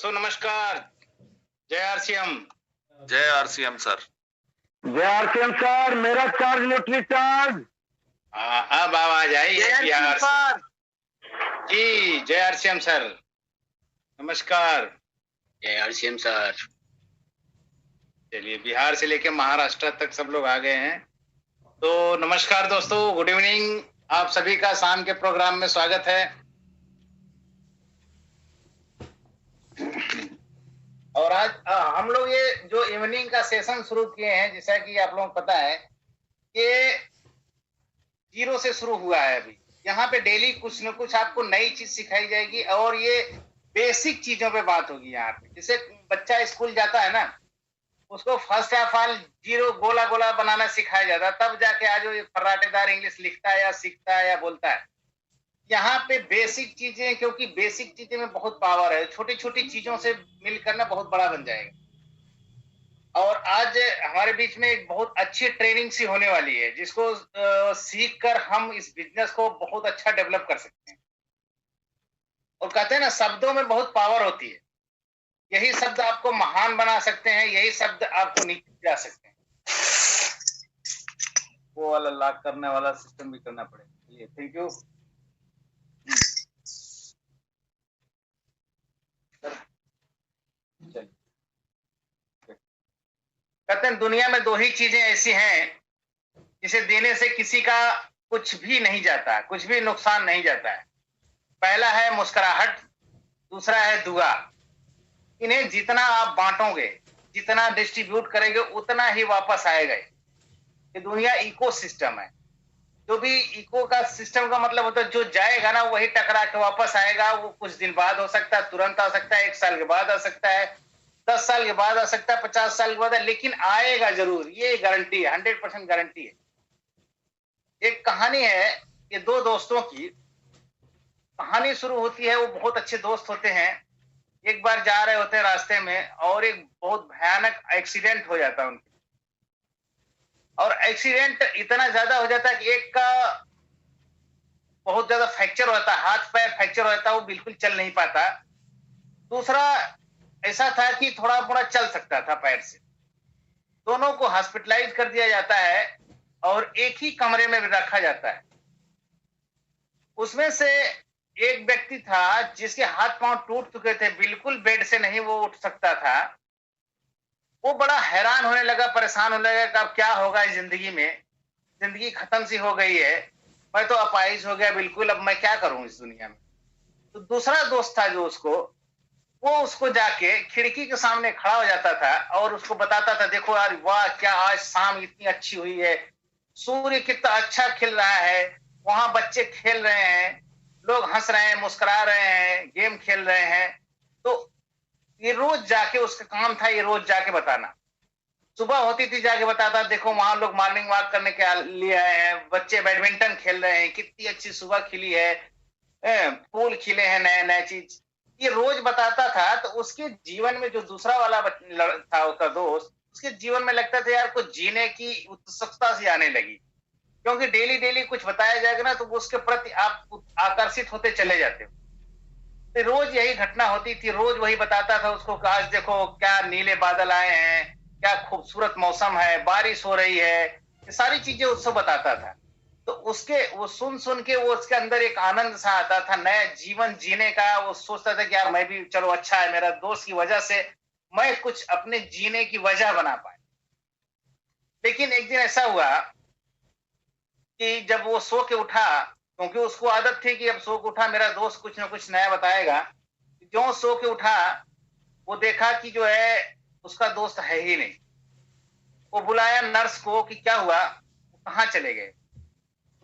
दोस्तों नमस्कार। जय आरसीएम। जय आरसीएम सर। जय आरसीएम सर। मेरा चार्ज न्यूट्री चार्ज। अब आवाज आई है बिहार सर जी। जय आरसीएम सर। नमस्कार। जय आरसीएम सर। चलिए, बिहार से लेके महाराष्ट्र तक सब लोग आ गए हैं। तो नमस्कार दोस्तों, गुड इवनिंग। आप सभी का शाम के प्रोग्राम में स्वागत है। और आज हम लोग ये जो इवनिंग का सेशन शुरू किए हैं, जैसा कि आप लोगों को पता है कि जीरो से शुरू हुआ है। अभी यहाँ पे डेली कुछ न कुछ आपको नई चीज सिखाई जाएगी और ये बेसिक चीजों पे बात होगी। यहाँ पे जैसे बच्चा स्कूल जाता है ना, उसको फर्स्ट ऑफ ऑल जीरो गोला गोला बनाना सिखाया जाता है, तब जाके आज वो फर्राटेदार इंग्लिश लिखता है या सीखता है या बोलता है। यहाँ पे बेसिक चीजें, क्योंकि बेसिक चीजें में बहुत पावर है, छोटी छोटी चीजों से मिलकर ना बहुत बड़ा बन जाएगा। और आज हमारे बीच में एक बहुत अच्छी ट्रेनिंग सी होने वाली है, जिसको सीख कर हम इस बिजनेस को बहुत अच्छा डेवलप कर सकते हैं। और कहते हैं ना, शब्दों में बहुत पावर होती है। यही शब्द आपको महान बना सकते हैं, यही शब्द आपको नीचे जा सकते हैं। वो वाला लॉक करने वाला सिस्टम भी करना पड़ेगा। Thank you. कहते हैं दुनिया में दो ही चीजें ऐसी हैं जिसे देने से किसी का कुछ भी नहीं जाता, कुछ भी नुकसान नहीं जाता है। पहला है मुस्कुराहट, दूसरा है दुआ। इन्हें जितना आप बांटोगे, जितना डिस्ट्रीब्यूट करेंगे, उतना ही वापस आएगा। ये दुनिया इको सिस्टम है। जो भी इको का सिस्टम का मतलब होता है, जो जाएगा ना वही टकरा के वापस आएगा। वो कुछ दिन बाद हो सकता है, तुरंत आ सकता है, 1 साल के बाद आ सकता है, 10 साल के बाद आ सकता है, 50 साल के बाद, लेकिन आएगा जरूर। ये गारंटी है, 100% गारंटी है। एक कहानी है, ये दो दोस्तों की कहानी शुरू होती है। वो बहुत अच्छे दोस्त होते हैं। एक बार जा रहे होते हैं रास्ते में और एक बहुत भयानक एक्सीडेंट हो जाता है उनके। और एक्सीडेंट इतना ज्यादा हो जाता है कि एक का बहुत ज्यादा फ्रैक्चर होता है, हाथ पैर फ्रैक्चर होता है, वो बिल्कुल चल नहीं पाता। दूसरा ऐसा था कि थोड़ा मोड़ा चल सकता था पैर से। दोनों को हॉस्पिटलाइज कर दिया जाता है और एक ही कमरे में रखा जाता है। उसमें से एक व्यक्ति था जिसके हाथ पांव टूट चुके थे, बिल्कुल बेड से नहीं वो उठ सकता था। वो बड़ा हैरान होने लगा, परेशान होने लगा कि अब क्या होगा इस जिंदगी में। जिंदगी खत्म सी हो गई है, मैं तो अपाहिज हो गया बिल्कुल, अब मैं क्या करूं इस दुनिया में। तो दूसरा दोस्त था जो वो उसको जाके खिड़की के सामने खड़ा हो जाता था और उसको बताता था, देखो यार, वाह क्या आज शाम इतनी अच्छी हुई है, सूर्य कितना अच्छा खिल रहा है, वहां बच्चे खेल रहे हैं, लोग हंस रहे हैं, मुस्कुरा रहे हैं, गेम खेल रहे हैं। तो ये रोज जाके उसका काम था, ये रोज जाके बताना। सुबह होती थी जाके बताता, देखो वहां लोग मॉर्निंग वॉक करने के लिए आए हैं, बच्चे बैडमिंटन खेल रहे हैं, कितनी अच्छी सुबह खिली है, फूल खिले हैं, नए नए चीज। ये रोज बताता था। तो उसके जीवन में जो दूसरा वाला था उसका दोस्त, उसके जीवन में लगता था यार कुछ जीने की उत्सुकता सी आने लगी, क्योंकि डेली डेली कुछ बताया जाएगा ना तो उसके प्रति आप आकर्षित होते चले जाते हो। तो रोज यही घटना होती थी, रोज वही बताता था उसको, आज देखो क्या नीले बादल आए हैं, क्या खूबसूरत मौसम है, बारिश हो रही है, ये सारी चीजें उसको बताता था। तो वो सुन के वो उसके अंदर एक आनंद सा आता था, नया जीवन जीने का। वो सोचता था कि यार मैं भी, चलो अच्छा है, मेरा दोस्त की वजह से मैं कुछ अपने जीने की वजह बना पाया। लेकिन एक दिन ऐसा हुआ कि जब वो सो के उठा, क्योंकि उसको आदत थी कि अब सो के उठा मेरा दोस्त कुछ ना कुछ नया बताएगा, जो सो के उठा वो देखा कि जो है उसका दोस्त है ही नहीं। वो बुलाया नर्स को कि क्या हुआ, कहाँ चले गए।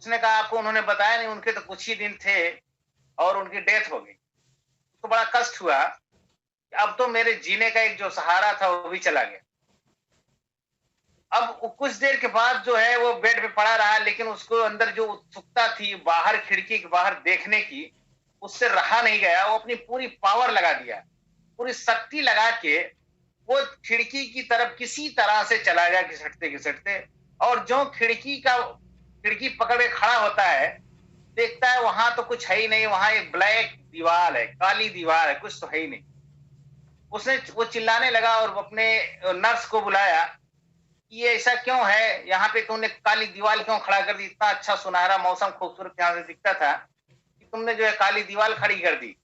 उसने कहा आपको उन्होंने बताया नहीं, उनके तो कुछ ही दिन थे और उनकी डेथ हो गई। तो बड़ा कष्ट हुआ, अब तो मेरे जीने का एक जो सहारा था वो भी चला गया। अब कुछ देर के बाद जो है वो बेड पे पड़ा रहा, लेकिन उसको अंदर जो उत्सुकता थी बाहर, खिड़की के बाहर देखने की, उससे रहा नहीं गया। वो अपनी पूरी पावर लगा दिया, पूरी शक्ति लगा के वो खिड़की की तरफ किसी तरह से चला गया, घिसटते घिसटते। और जो खिड़की पकड़ के खड़ा होता है, देखता है वहां तो कुछ है ही नहीं, वहां एक ब्लैक दीवार है, काली दीवार है, कुछ तो है ही नहीं। वो चिल्लाने लगा और अपने नर्स को बुलाया कि ये ऐसा क्यों है, यहाँ पे तुमने काली दीवार क्यों खड़ा कर दी, इतना अच्छा सुनहरा मौसम खूबसूरत यहाँ से दिखता था कि तुमने जो है काली दीवार खड़ी कर दी।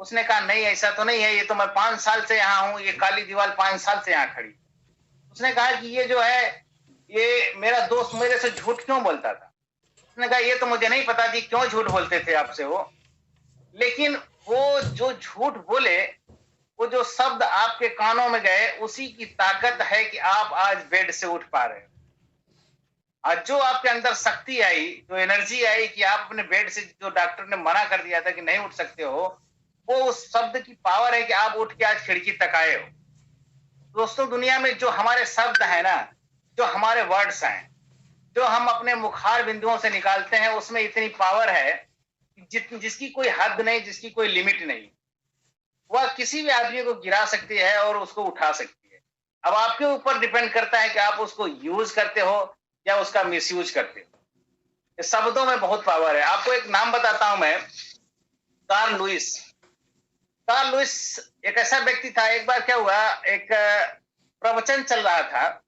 उसने कहा नहीं ऐसा तो नहीं है, ये तो मैं 5 साल से यहाँ हूँ, ये काली दीवार 5 साल से यहाँ खड़ी। उसने कहा कि ये जो है ये मेरा दोस्त मेरे से झूठ क्यों बोलता था। उसने कहा ये तो मुझे नहीं पता जी क्यों झूठ बोलते थे आपसे वो, लेकिन वो जो झूठ बोले, वो जो शब्द आपके कानों में गए, उसी की ताकत है कि आप आज बेड से उठ पा रहे हो। आज जो आपके अंदर शक्ति आई, जो एनर्जी आई कि आप अपने बेड से, जो डॉक्टर ने मना कर दिया था कि नहीं उठ सकते हो, वो उस शब्द की पावर है कि आप उठ के आज खिड़की तक आए हो। दोस्तों, दुनिया में जो हमारे शब्द है ना, जो हमारे वर्ड्स हैं, जो हम अपने मुखार बिंदुओं से निकालते हैं, उसमें इतनी पावर है जिसकी कोई हद नहीं, जिसकी कोई लिमिट नहीं। वह किसी भी आदमी को गिरा सकती है और उसको उठा सकती है। अब आपके ऊपर डिपेंड करता है कि आप उसको यूज करते हो या उसका मिसयूज करते हो। शब्दों में बहुत पावर है। आपको एक नाम बताता हूं मैं, कार्ल लुइस। कार्ल लुइस एक ऐसा व्यक्ति था। एक बार क्या हुआ, एक प्रवचन चल रहा था,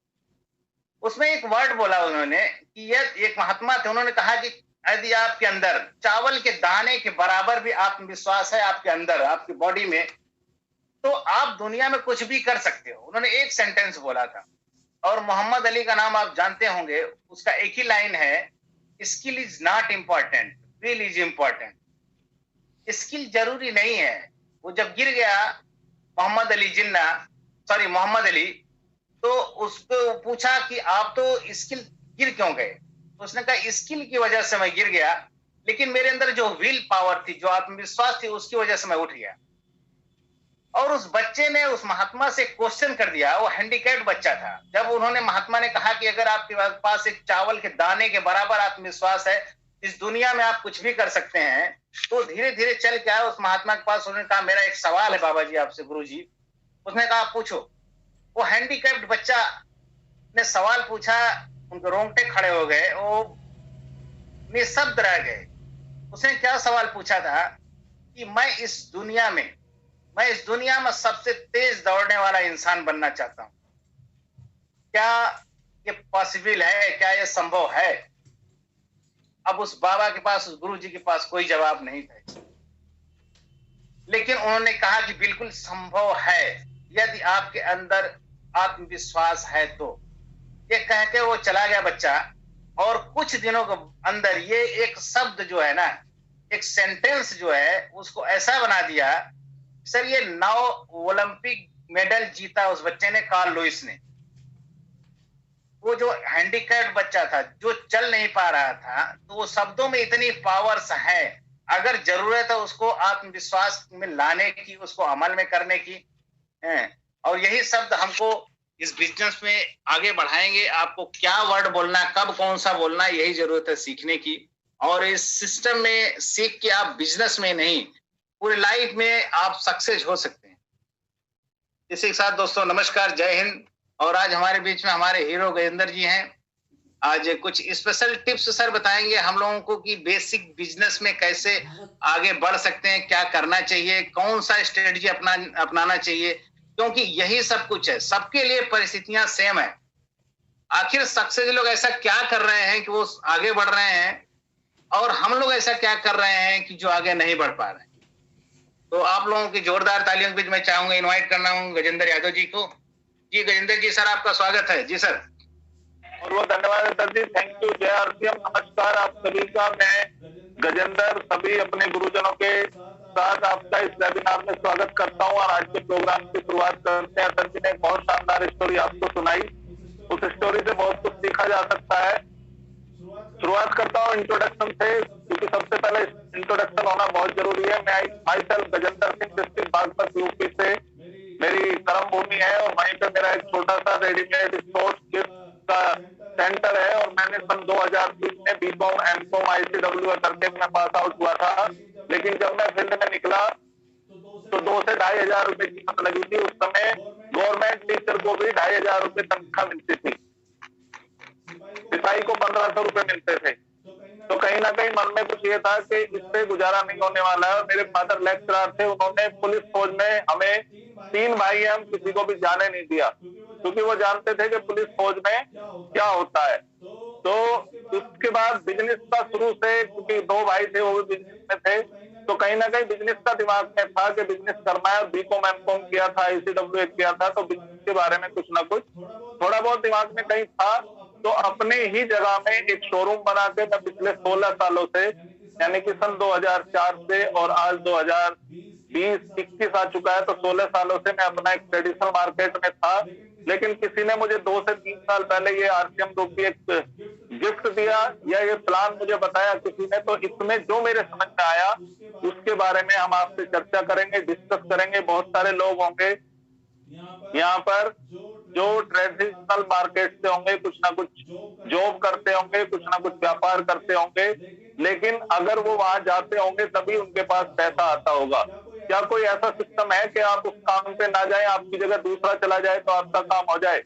उसमें एक वर्ड बोला उन्होंने कि यह एक महात्मा थे, उन्होंने कहा कि यदि आपके अंदर चावल के दाने के बराबर भी आत्मविश्वास है आपके अंदर, आपकी बॉडी में, तो आप दुनिया में कुछ भी कर सकते हो। उन्होंने एक सेंटेंस बोला था। और मोहम्मद अली का नाम आप जानते होंगे, उसका एक ही लाइन है, skill is not important, will is important. Skill जरूरी नहीं है। वो जब गिर गया मोहम्मद अली, तो उसको पूछा कि आप तो स्किल गिर क्यों गए। उसने कहा स्किल की वजह से मैं गिर गया, लेकिन मेरे अंदर जो विल पावर थी, जो आत्मविश्वास थी, उसकी वजह से मैं उठ गया। और उस बच्चे ने उस महात्मा से क्वेश्चन कर दिया। वो हैंडीकैप्ड बच्चा था। जब उन्होंने, महात्मा ने कहा कि अगर आपके पास एक चावल के दाने के बराबर आत्मविश्वास है, इस दुनिया में आप कुछ भी कर सकते हैं, तो धीरे धीरे चल के आया उस महात्मा के पास। उन्होंने कहा मेरा एक सवाल है बाबा जी आपसे, गुरु जी। उसने कहा पूछो। वो हैंडीकैप्ड बच्चा ने सवाल पूछा, उनके रोंगटे खड़े हो गए, वो निशब्द रह गए। उसने क्या सवाल पूछा था कि मैं इस दुनिया में सबसे तेज दौड़ने वाला इंसान बनना चाहता हूं। क्या ये पॉसिबल है? क्या ये संभव है? अब उस बाबा के पास, उस गुरु जी के पास कोई जवाब नहीं था, लेकिन उन्होंने कहा कि बिल्कुल संभव है यदि आपके अंदर आत्मविश्वास है तो। ये कह के वो चला गया बच्चा। और कुछ दिनों के अंदर ये एक शब्द जो है ना, एक सेंटेंस जो है, उसको ऐसा बना दिया। सर, ये 9 ओलंपिक मेडल जीता उस बच्चे ने, कार्ल लुइस ने। वो जो हैंडीकैप्ड बच्चा था, जो चल नहीं पा रहा था, तो वो शब्दों में इतनी पावर्स है। अगर जरूरत है उसको आत्मविश्वास में लाने की, उसको अमल में करने की, और यही शब्द हमको इस बिजनेस में आगे बढ़ाएंगे। आपको क्या वर्ड बोलना, कब कौन सा बोलना, यही जरूरत है सीखने की। और इस सिस्टम में सीख के आप बिजनेस में नहीं, पूरी लाइफ में आप सक्सेस हो सकते हैं। इसी के साथ दोस्तों नमस्कार, जय हिंद। और आज हमारे बीच में हमारे हीरो गजेंद्र जी हैं। आज कुछ स्पेशल टिप्स सर बताएंगे हम लोगों को कि बेसिक बिजनेस में कैसे आगे बढ़ सकते हैं, क्या करना चाहिए, कौन सा स्ट्रेटजी अपनाना चाहिए, क्योंकि यही सब कुछ है। सबके लिए परिस्थितियां सेम है। आखिर सक्सेस लोग ऐसा क्या कर रहे हैं कि वो आगे बढ़ रहे हैं, और हम लोग ऐसा क्या कर रहे हैं कि जो आगे नहीं बढ़ पा रहे हैं। तो आप लोगों की जोरदार तालियों के बीच मैं चाहूंगा इनवाइट करना हूं गजेंद्र यादव जी को। जी गजेंद्र जी, सर आपका स्वागत है। जी सर। और वो धन्यवाद सर जी, थैंक यू। जय आरसीएम, नमस्कार आप सभी का। मैं गजेंद्र सभी अपने गुरुजनों के साथ आपका इस वेबिनार में स्वागत करता हूं। और आज के प्रोग्राम की शुरुआत करते हैं। सर जी ने एक बहुत शानदार स्टोरी आपको सुनाई। उस स्टोरी से बहुत कुछ सीखा जा सकता है। शुरुआत करता हूँ इंट्रोडक्शन से, क्योंकि सबसे पहले इंट्रोडक्शन होना बहुत जरूरी है। मैं my self Gajendra Singh, district Baghpat UP से मेरी कर्म भूमि है, और वहीं पे मेरा एक छोटा सा रेडीमेड स्पोर्ट्स गिफ्ट का सेंटर है। और मैंने सन 2020 में बीकॉम एमकॉम ICW करके मैं पास आउट हुआ था। लेकिन जब मैं फील्ड में निकला तो 2 से 2,500 रुपए कीमत लगी थी। उस समय गवर्नमेंट टीचर को भी 2,500 रुपए तनख्वाह मिलती थी, सिपाही को 1,500 रुपए मिलते थे। तो कहीं ना कहीं मन में कुछ ये था कि इससे गुजारा नहीं होने वाला है। और मेरे फादर लेक्चरर थे, उन्होंने पुलिस फौज में हमें 3 भाई हम किसी को भी जाने नहीं दिया, क्योंकि वो जानते थे कि पुलिस फौज में क्या होता है। तो उसके बाद बिजनेस का शुरू से, क्योंकि 2 भाई थे वो भी बिजनेस में थे, तो कहीं ना कहीं बिजनेस का दिमाग में था कि बिजनेस करना है। बीकॉम एमकॉम किया था, ICWA किया था, तो बिजनेस के बारे में कुछ ना कुछ थोड़ा बहुत दिमाग में कहीं था। तो अपने ही जगह में एक शोरूम बना के मैं पिछले 16 सालों से, यानी कि सन 2004 से और आज 2020-21 आ चुका है, तो 16 सालों से मैं अपना एक ट्रेडिशनल मार्केट में था। लेकिन किसी ने मुझे 2 से 3 साल पहले ये RCM ग्रुप की एक गिफ्ट दिया, या ये प्लान मुझे बताया किसी ने, तो इसमें जो मेरे समझ में आया उसके बारे में हम आपसे चर्चा करेंगे, डिस्कस करेंगे। बहुत सारे लोग होंगे यहाँ पर जो ट्रेडिशनल मार्केट से होंगे, कुछ ना कुछ जॉब करते होंगे, कुछ ना कुछ व्यापार करते होंगे, लेकिन अगर वो वहां जाते होंगे तभी उनके पास पैसा आता होगा। क्या कोई ऐसा सिस्टम है कि आप उस काम पे ना जाए, आपकी जगह दूसरा चला जाए तो आपका काम हो जाए?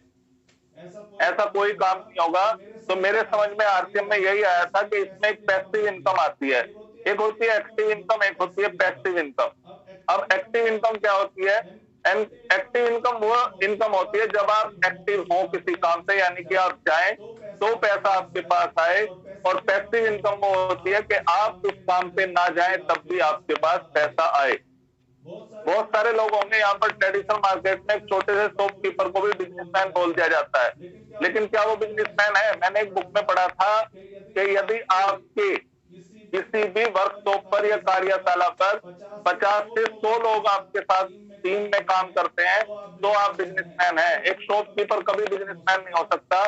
ऐसा कोई काम नहीं होगा। तो मेरे समझ में RCM में यही आया था कि इसमें एक पैसिव इनकम आती है, एक होती है एक्टिव इनकम, एक होती है पैसिव इनकम। अब एक्टिव इनकम क्या होती है? एक्टिव इनकम वो इनकम होती है जब आप एक्टिव हो किसी काम से, यानी कि आप जाएं तो पैसा आपके पास आए। और पैसिव इनकम वो होती है कि आप उस काम पे ना जाएं तब भी आपके पास पैसा आए। बहुत सारे लोग होंगे यहाँ पर ट्रेडिशनल मार्केट में, एक छोटे से शॉपकीपर को भी बिजनेसमैन बोल दिया जाता है, लेकिन क्या वो बिजनेसमैन है? मैंने एक बुक में पढ़ा था कि यदि आपके किसी भी वर्कशॉप पर या कार्यशाला पर 50 से 100 लोग आपके साथ टीम में काम करते हैं तो आप बिजनेसमैन हैं। एक शॉपकीपर कभी बिजनेसमैन नहीं हो सकता।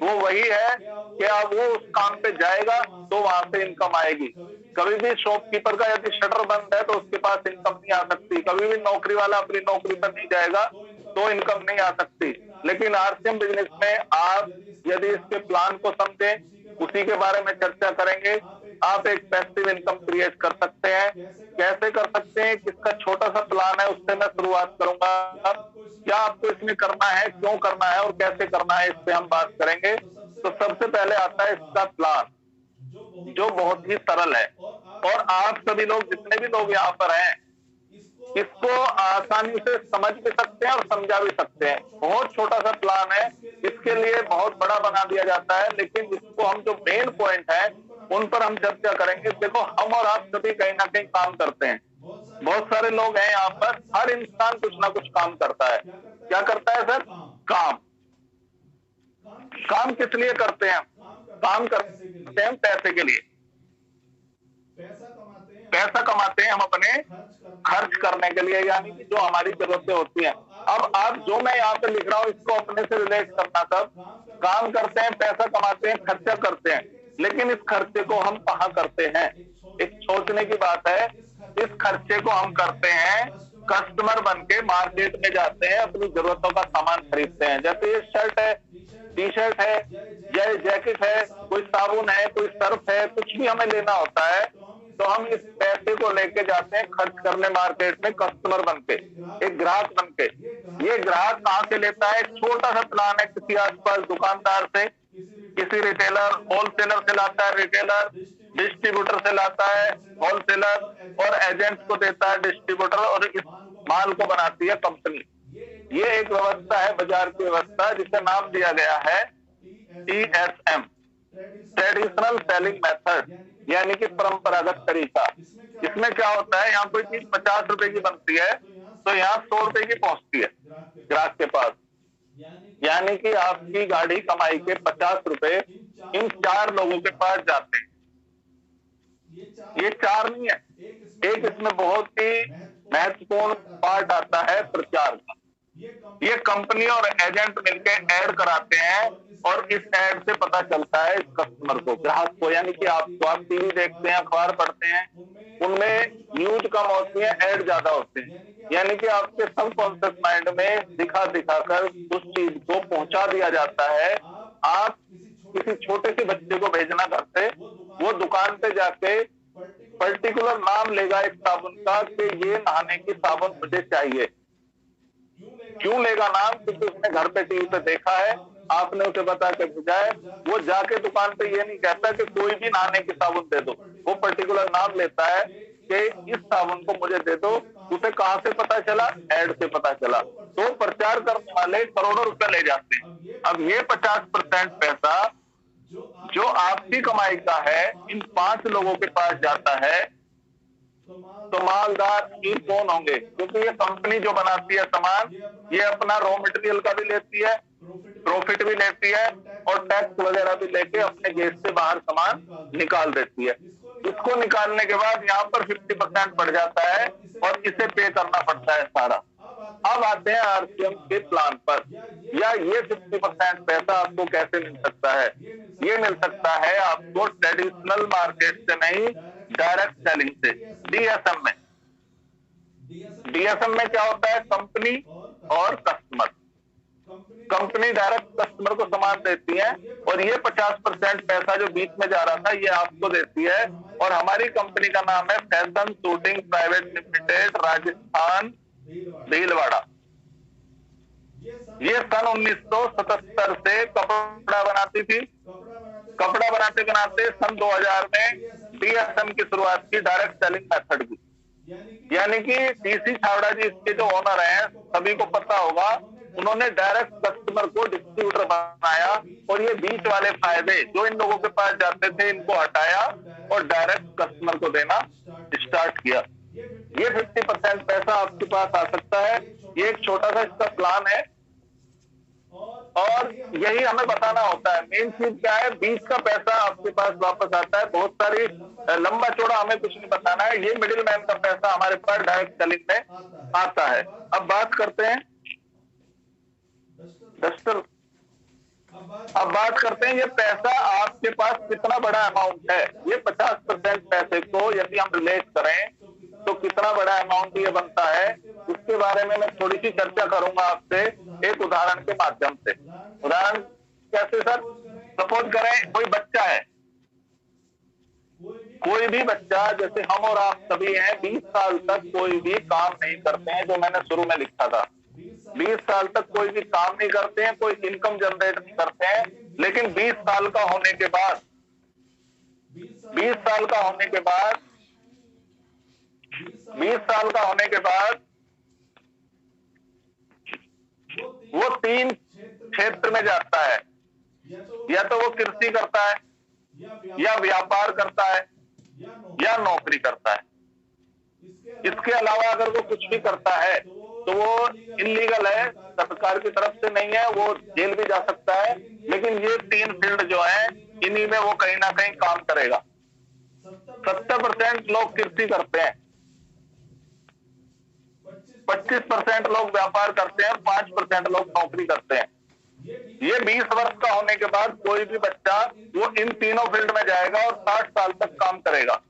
वो वही है कि आप वो उस काम पे जाएगा तो वहां से इनकम आएगी। कभी भी शॉपकीपर का यदि शटर बंद है तो उसके पास इनकम नहीं आ सकती। कभी भी नौकरी वाला अपनी नौकरी पर नहीं जाएगा तो इनकम नहीं आ सकती। लेकिन RCM बिजनेस में आप यदि इसके प्लान को समझें, उसी के बारे में चर्चा करेंगे। आप एक पैसिव इनकम क्रिएट कर सकते हैं। कैसे कर सकते हैं, किसका छोटा सा प्लान है उससे मैं शुरुआत करूंगा। क्या आपको इसमें करना है, क्यों करना है और कैसे करना है, इस पे हम बात करेंगे। तो सबसे पहले आता है इसका प्लान, जो बहुत ही सरल है और आप सभी लोग, जितने भी लोग यहाँ पर हैं, इसको आसानी से समझ भी सकते हैं और समझा भी सकते हैं। बहुत छोटा सा प्लान है, इसके लिए बहुत बड़ा बना दिया जाता है, लेकिन इसको हम जो मेन पॉइंट है उन पर हम चर्चा करेंगे। देखो, हम और आप सभी कहीं ना कहीं काम करते हैं। बहुत सारे लोग हैं यहाँ पर, हर इंसान कुछ ना कुछ काम करता है। क्या करता है सर? काम किस लिए करते हैं? काम करते हैं पैसे के लिए। पैसा कमाते हैं हम अपने खर्च करने के लिए, यानी कि जो हमारी जरूरतें होती हैं। अब आप जो मैं यहाँ पे लिख रहा हूँ इसको अपने से रिलेट करना। सब काम करते हैं, पैसा कमाते हैं, खर्चा करते हैं, लेकिन इस खर्चे को हम कहाँ करते हैं? एक सोचने की बात है। इस खर्चे को हम करते हैं, कस्टमर बन के मार्केट में जाते हैं, अपनी जरूरतों का सामान खरीदते हैं। जैसे ये शर्ट है, टी शर्ट है, जैकेट है, कोई साबुन है, कोई सर्फ है, कुछ भी हमें लेना होता है तो हम इस पैसे को लेके जाते हैं खर्च करने मार्केट में, कस्टमर बन के, एक ग्राहक बन के। ये ग्राहक कहाँ से लेता है? छोटा सा प्लान है, किसी आसपास दुकानदार से, किसी रिटेलर, होलसेलर से लाता है, रिटेलर डिस्ट्रीब्यूटर से लाता है, होलसेलर और एजेंट को देता है डिस्ट्रीब्यूटर, और इस माल को बनाती है कंपनी। ये एक व्यवस्था है, बाजार की व्यवस्था, जिसे नाम दिया गया है TSM, ट्रेडिशनल सेलिंग मेथड, यानी कि परंपरागत तरीका। इसमें क्या होता है, यहाँ कोई चीज 50 रुपए की बनती है तो यहाँ 100 रुपए की पहुंचती है ग्राहक के पास। यानी कि आपकी गाड़ी कमाई के 50 रुपए इन 4 लोगों के पास जाते हैं। ये 4 नहीं है, एक इसमें बहुत ही महत्वपूर्ण पार्ट आता है प्रचार का। ये कंपनी और एजेंट मिलकर ऐड कराते हैं और इस ऐड से पता चलता है इस कस्टमर को, ग्राहक को, यानी कि आपको, आप टीवी देखते हैं, अखबार पढ़ते हैं, उनमें न्यूज कम होती है, ऐड ज्यादा होते हैं। यानी कि आपके सबकॉन्शियस माइंड में दिखा कर उस चीज को पहुंचा दिया जाता है। आप किसी छोटे से बच्चे को भेजना करते, वो दुकान पे जाके पर्टिकुलर नाम लेगा एक साबुन का कि ये नहाने की साबुन मुझे चाहिए। क्यों लेगा नाम? क्योंकि उसने घर पे टीवी पे देखा है आपने उसे बता के भेजा है, वो जाके दुकान पे ये नहीं कहता कि कोई भी नहाने की साबुन दे दो, वो पर्टिकुलर नाम लेता है कि इस साबुन को मुझे दे दो। उसे कहां से पता चला? एड से पता चला। तो प्रचार करने वाले करोड़ों रुपए ले जाते हैं। अब ये 50% पैसा जो आपकी कमाई का है इन 5 लोगों के पास जाता है, तो मालदार ये कौन होंगे? क्योंकि ये कंपनी जो बनाती है सामान, ये अपना रॉ मटेरियल का भी लेती है, प्रॉफिट भी लेती है और टैक्स वगैरह भी लेके अपने देश से बाहर सामान निकाल देती है। इसको निकालने के बाद यहाँ पर 50% बढ़ जाता है और इसे पे करना पड़ता है सारा। अब आते हैं आरसीएम के प्लान पर। या ये 50% पैसा आपको कैसे मिल सकता है? ये मिल सकता है आपको ट्रेडिशनल मार्केट से नहीं, डायरेक्ट सेलिंग से, डीएसएम में। डीएसएम में क्या होता है? कंपनी और कस्टमर। कंपनी डायरेक्ट कस्टमर को सामान देती है और ये 50% पैसा जो बीच में जा रहा था ये आपको देती है। और हमारी कंपनी का नाम है fashion shooting private limited, Rajasthan, Bhilwara. ये सन 1977 से कपड़ा बनाती थी। कपड़ा बनाते बनाते सन 2000 में डीएसएम की शुरुआत की, डायरेक्ट सेलिंग मेथड की। यानी कि टीसी छावड़ा जी इसके जो ओनर हैं, सभी को पता होगा, उन्होंने डायरेक्ट कस्टमर को डिस्ट्रीब्यूटर बनाया और ये बीच वाले फायदे जो इन लोगों के पास जाते थे इनको हटाया और डायरेक्ट कस्टमर को देना स्टार्ट किया। ये 50% पैसा आपके पास आ सकता है। ये एक छोटा सा इसका प्लान है और यही हमें बताना होता है। मेन चीज क्या है? बीच का पैसा आपके पास वापस आता है। बहुत सारी लंबा चौड़ा हमें कुछ नहीं बताना है। ये मिडिल मैन का पैसा हमारे पास डायरेक्ट सेलिंग में आता है। अब बात करते हैं डस्टर। अब बात करते हैं ये पैसा आपके पास कितना बड़ा अमाउंट है। ये 50% पैसे को यदि हम रिलेट करें तो कितना बड़ा अमाउंट ये बनता है, उसके बारे में मैं थोड़ी सी चर्चा करूंगा आपसे एक उदाहरण के माध्यम से। उदाहरण कैसे सर? सपोज करें कोई बच्चा है, कोई भी बच्चा, जैसे हम और आप सभी हैं, 20 साल तक कोई भी काम नहीं करते हैं, जो मैंने शुरू में लिखा था। 20 साल तक कोई भी काम नहीं करते हैं, कोई इनकम जनरेट नहीं करते हैं, लेकिन 20 साल का होने के बाद 20 साल का होने के बाद 20 साल का होने के बाद वो 3 क्षेत्र में जाता है। या तो वो कृषि करता है, या व्यापार करता है, या नौकरी करता है। इसके अलावा अगर वो कुछ भी करता है तो वो इलीगल है, सरकार की तरफ से नहीं है, वो जेल भी जा सकता है। लेकिन ये 3 फील्ड जो है इन्हीं में वो कहीं ना कहीं काम करेगा। 70% लोग कृषि करते हैं, 25% लोग व्यापार करते हैं, 5% लोग नौकरी करते हैं। ये 20 वर्ष का होने के बाद कोई भी बच्चा वो इन तीनों फील्ड में जाएगा और 60 साल तक काम करेगा।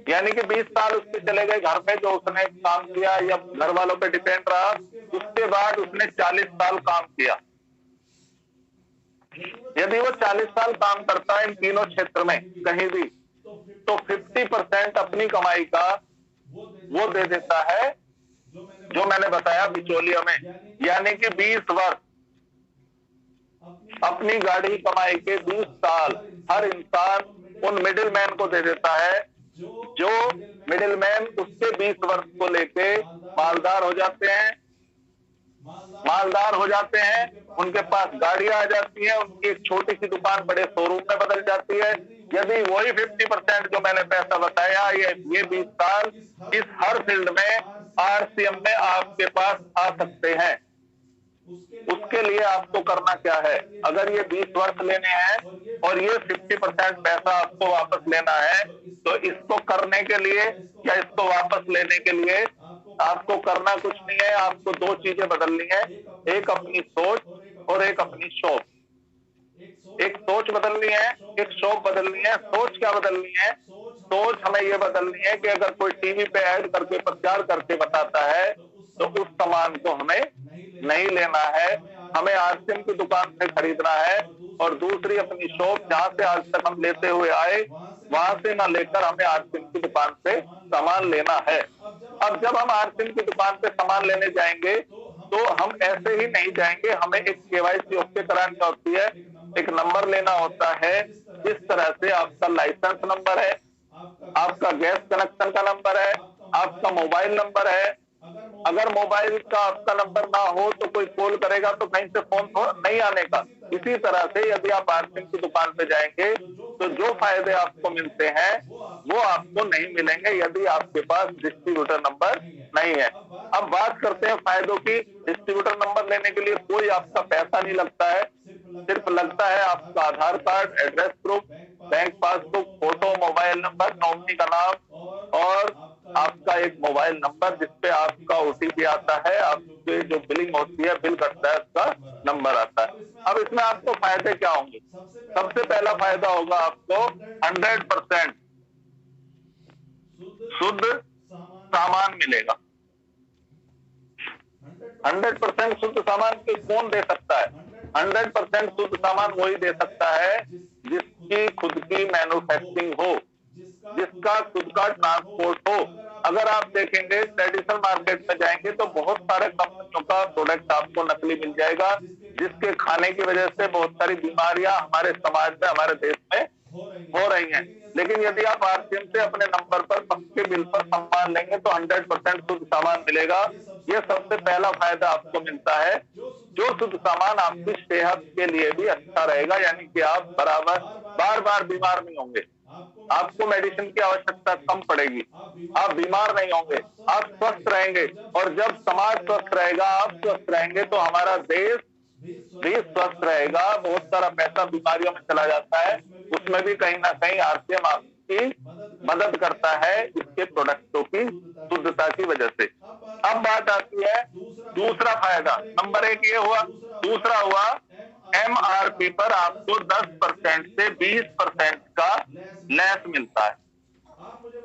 यानी कि 20 साल उसके चले गए घर पे, जो उसने काम किया या घर वालों पे डिपेंड रहा, उसके बाद उसने 40 साल काम किया। यदि वो 40 साल काम करता है इन तीनों क्षेत्र में कहीं भी, तो 50% अपनी कमाई का वो दे देता है, जो मैंने बताया बिचौलियों में। यानी कि 20 वर्ष अपनी गाड़ी कमाई के 20 साल हर इंसान उन मिडिल मैन को दे देता है, जो मिडिल मैन उसके 20 वर्ष को लेके मालदार हो जाते हैं, उनके पास गाड़ियां आ जाती हैं, उनकी एक छोटी सी दुकान बड़े शोरूम में बदल जाती है। यदि वही 50% जो मैंने पैसा बताया, ये 20 साल इस हर फील्ड में आरसीएम में आपके पास आ सकते हैं। उसके लिए आपको करना क्या है? अगर ये 20 वर्ष लेने हैं और ये 50% पैसा आपको वापस लेना है, तो इसको करने के लिए या इसको वापस लेने के लिए आपको करना कुछ नहीं है। आपको 2 चीजें बदलनी है, एक अपनी सोच और एक अपनी शॉप। एक सोच बदलनी है, एक शॉप बदलनी है। सोच क्या बदलनी है? सोच हमें ये बदलनी है कि अगर कोई टीवी पे ऐड करके प्रचार करके बताता है तो उस सामान को हमें नहीं लेना है, हमें आरसीएम की दुकान से खरीदना है। और दूसरी अपनी शॉप, जहां से आज तक हम लेते हुए आए, वहां से ना लेकर हमें आरसीएम की दुकान से सामान लेना है। अब जब हम आरसीएम की दुकान पे सामान लेने जाएंगे तो हम ऐसे ही नहीं जाएंगे, हमें एक केवाईसी ओके करानी होती है, एक नंबर लेना होता है। जिस तरह से आपका लाइसेंस नंबर है, आपका गैस कनेक्शन का नंबर है, आपका मोबाइल नंबर है। अगर मोबाइल का आपका नंबर ना हो तो कोई कॉल करेगा तो कहीं से फोन तो नहीं आने का। इसी तरह से यदि आप आरसीएम की दुकान पे जाएंगे तो जो फायदे आपको मिलते हैं वो आपको नहीं मिलेंगे यदि आपके पास डिस्ट्रीब्यूटर नंबर नहीं है। अब बात करते हैं फायदों की। डिस्ट्रीब्यूटर नंबर लेने के लिए कोई आपका पैसा नहीं लगता है, सिर्फ लगता है आपका Aadhaar card, address proof, bank passbook, photo, mobile number, nominee का नाम और आपका एक मोबाइल नंबर जिसपे आपका ओटीपी आता है, आपके जो बिलिंग होती है, बिल कटता है, उसका नंबर आता है। अब इसमें आपको फायदे क्या होंगे? सबसे पहला फायदा होगा आपको 100% शुद्ध सामान मिलेगा। 100% शुद्ध सामान कौन दे सकता है? 100% शुद्ध सामान वही दे सकता है जिसकी खुद की मैन्युफैक्चरिंग हो, जिसका खुद का ट्रांसपोर्ट हो। अगर आप देखेंगे ट्रेडिशनल मार्केट में जाएंगे तो बहुत सारे कंपनियों का प्रोडक्ट आपको नकली मिल जाएगा, जिसके खाने की वजह से बहुत सारी बीमारियां हमारे समाज में, हमारे देश में हो रही हैं। लेकिन यदि आप आरसीएम से अपने नंबर पर पक्के बिल पर सामान लेंगे तो 100% शुद्ध सामान मिलेगा। ये सबसे पहला फायदा आपको मिलता है। जो शुद्ध सामान आपकी सेहत के लिए भी अच्छा रहेगा, यानी कि आप बराबर बार बार बीमार नहीं होंगे, आपको मेडिसिन की आवश्यकता कम पड़ेगी, आप बीमार नहीं होंगे, आप स्वस्थ रहेंगे। और जब समाज स्वस्थ रहेगा, आप स्वस्थ रहेंगे तो हमारा देश भी स्वस्थ रहेगा। बहुत सारा पैसा बीमारियों में चला जाता है, उसमें भी कहीं ना कहीं आरसीएम आपकी मदद करता है इसके प्रोडक्टों की शुद्धता की वजह से। अब बात आती है दूसरा फायदा। नंबर 1 ये हुआ। दूसरा हुआ एमआरपी पर आपको 10% से 20% का लेस मिलता है।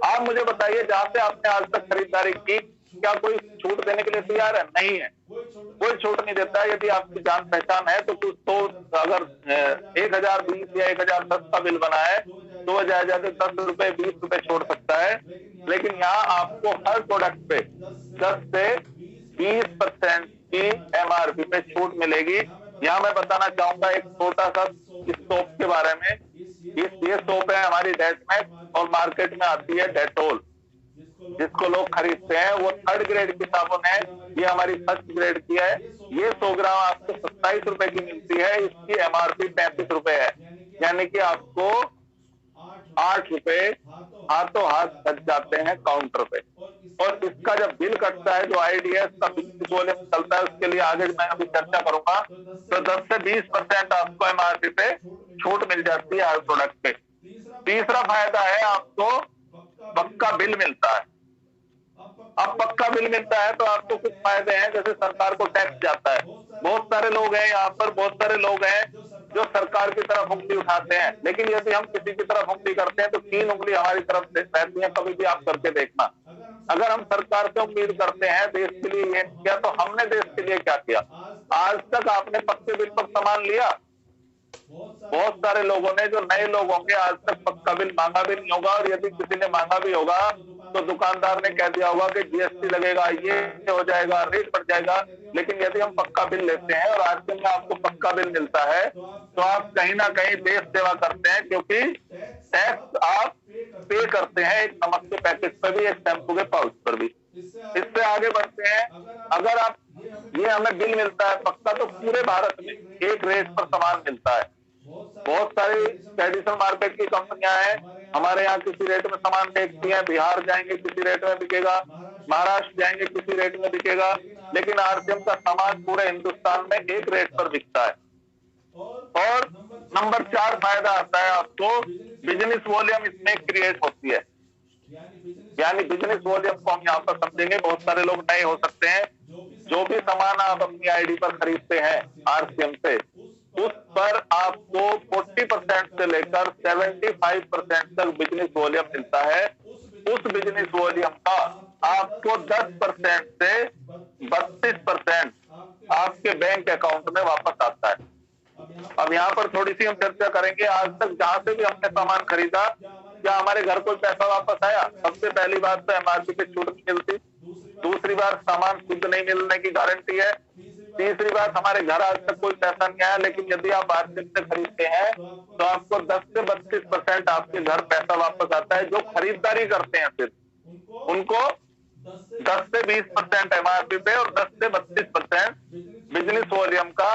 आप मुझे बताइए, जहां से आपने आज तक खरीदारी की, क्या कोई छूट देने के लिए तैयार है? नहीं है, कोई छूट नहीं देता है। यदि आपकी जान पहचान है तो कुछ तो अगर 1020 या 1010 का बिल बना है तो वह ज्यादा 10 रुपए 20 रुपए छोड़ सकता है। लेकिन यहाँ आपको हर प्रोडक्ट पे 10 से 20% की एमआरपी पे छूट मिलेगी। यहाँ मैं बताना चाहूंगा एक छोटा सा इस सोप के बारे में। ये सोप है हमारी डेटमैक्स और मार्केट में आती है डेटोल, जिसको लोग खरीदते हैं। वो 3rd ग्रेड की साबुन है, ये हमारी 1st ग्रेड की है। ये 100 ग्राम आपको 27 रुपए की मिलती है, इसकी एमआरपी 35 रुपए है, यानी कि आपको 8 रुपए हाथों हाथ कट जाते हैं काउंटर पे। और इसका जब बिल कटता है, जो आईडीएस का बिजनेस वॉल्यूम चलता है, उसके लिए आगे मैं अभी चर्चा करूंगा, तो 10 से 20% आपको एमआरपी पे छूट मिल जाती है हर प्रोडक्ट पे। तीसरा फायदा है आपको पक्का बिल मिलता है। अब पक्का बिल मिलता है तो आपको कुछ फायदे हैं, जैसे सरकार को टैक्स जाता है। बहुत सारे लोग हैं यहाँ पर, बहुत सारे लोग हैं जो सरकार की तरफ उंगली उठाते हैं, लेकिन यदि हम किसी की तरफ उंगली करते हैं तो 3 उंगली हमारी तरफ रहती है। कभी भी आप करके देखना, अगर हम सरकार से उम्मीद करते हैं देश के लिए ये किया, तो हमने देश के लिए क्या किया? आज तक आपने पक्के बिल पर सामान लिया? बहुत सारे लोगों ने, जो नए लोग होंगे, आज तक पक्का बिल मांगा भी नहीं होगा, और यदि किसी ने मांगा भी होगा तो दुकानदार ने कह दिया होगा कि जीएसटी लगेगा, ये हो जाएगा, रेट बढ़ जाएगा। लेकिन यदि हम पक्का बिल लेते हैं और आज में आपको पक्का बिल मिलता है तो आप कहीं ना कहीं देश सेवा करते हैं, क्योंकि टैक्स आप पे करते हैं, एक नमक के पैकेट पर भी, एक शैम्पू के पाउच पर भी। इससे आगे बढ़ते हैं। अगर आप ये हमें बिल मिलता है पक्का, तो पूरे भारत में एक रेट पर सामान मिलता है। बहुत सारी ट्रेडिशनल मार्केट की कंपनियां हैं, हमारे यहाँ किसी रेट में सामान बेचती हैं, बिहार जाएंगे किसी रेट में बिकेगा, महाराष्ट्र जाएंगे किसी रेट में बिकेगा, लेकिन आरसीएम का सामान पूरे हिंदुस्तान में एक रेट पर बिकता है। और नंबर 4 फायदा आता है आपको, बिजनेस वॉल्यूम इसमें क्रिएट होती है। यानी बिजनेस वॉल्यूम को हम यहाँ पर समझेंगे। बहुत सारे लोग नए हो सकते हैं, जो भी सामान आप अपनी आईडी पर खरीदते हैं आरसीएम से, उस पर आपको 40% से लेकर 75% तक बिजनेस वॉल्यूम मिलता है। उस बिजनेस वॉल्यूम का आपको 10% से 32% आपके बैंक अकाउंट में वापस आता है। अब यहाँ पर थोड़ी सी हम चर्चा करेंगे। आज तक जहां से भी हमने सामान खरीदा, क्या हमारे घर कोई पैसा वापस आया? सबसे पहली बात तो एमआरपी पे छूट नहीं मिलती, दूसरी बात सामान शुद्ध नहीं मिलने की गारंटी है, तीसरी बात हमारे घर आज तक कोई पैसा नहीं आया। लेकिन यदि आप आरसीएम से खरीदते हैं तो आपको 10 से 32% आपके घर पैसा वापस आता है। जो खरीदारी करते हैं सिर्फ उनको 10 से 20% एमआरपी पे और 10 से 32% बिजनेस वॉल्यूम का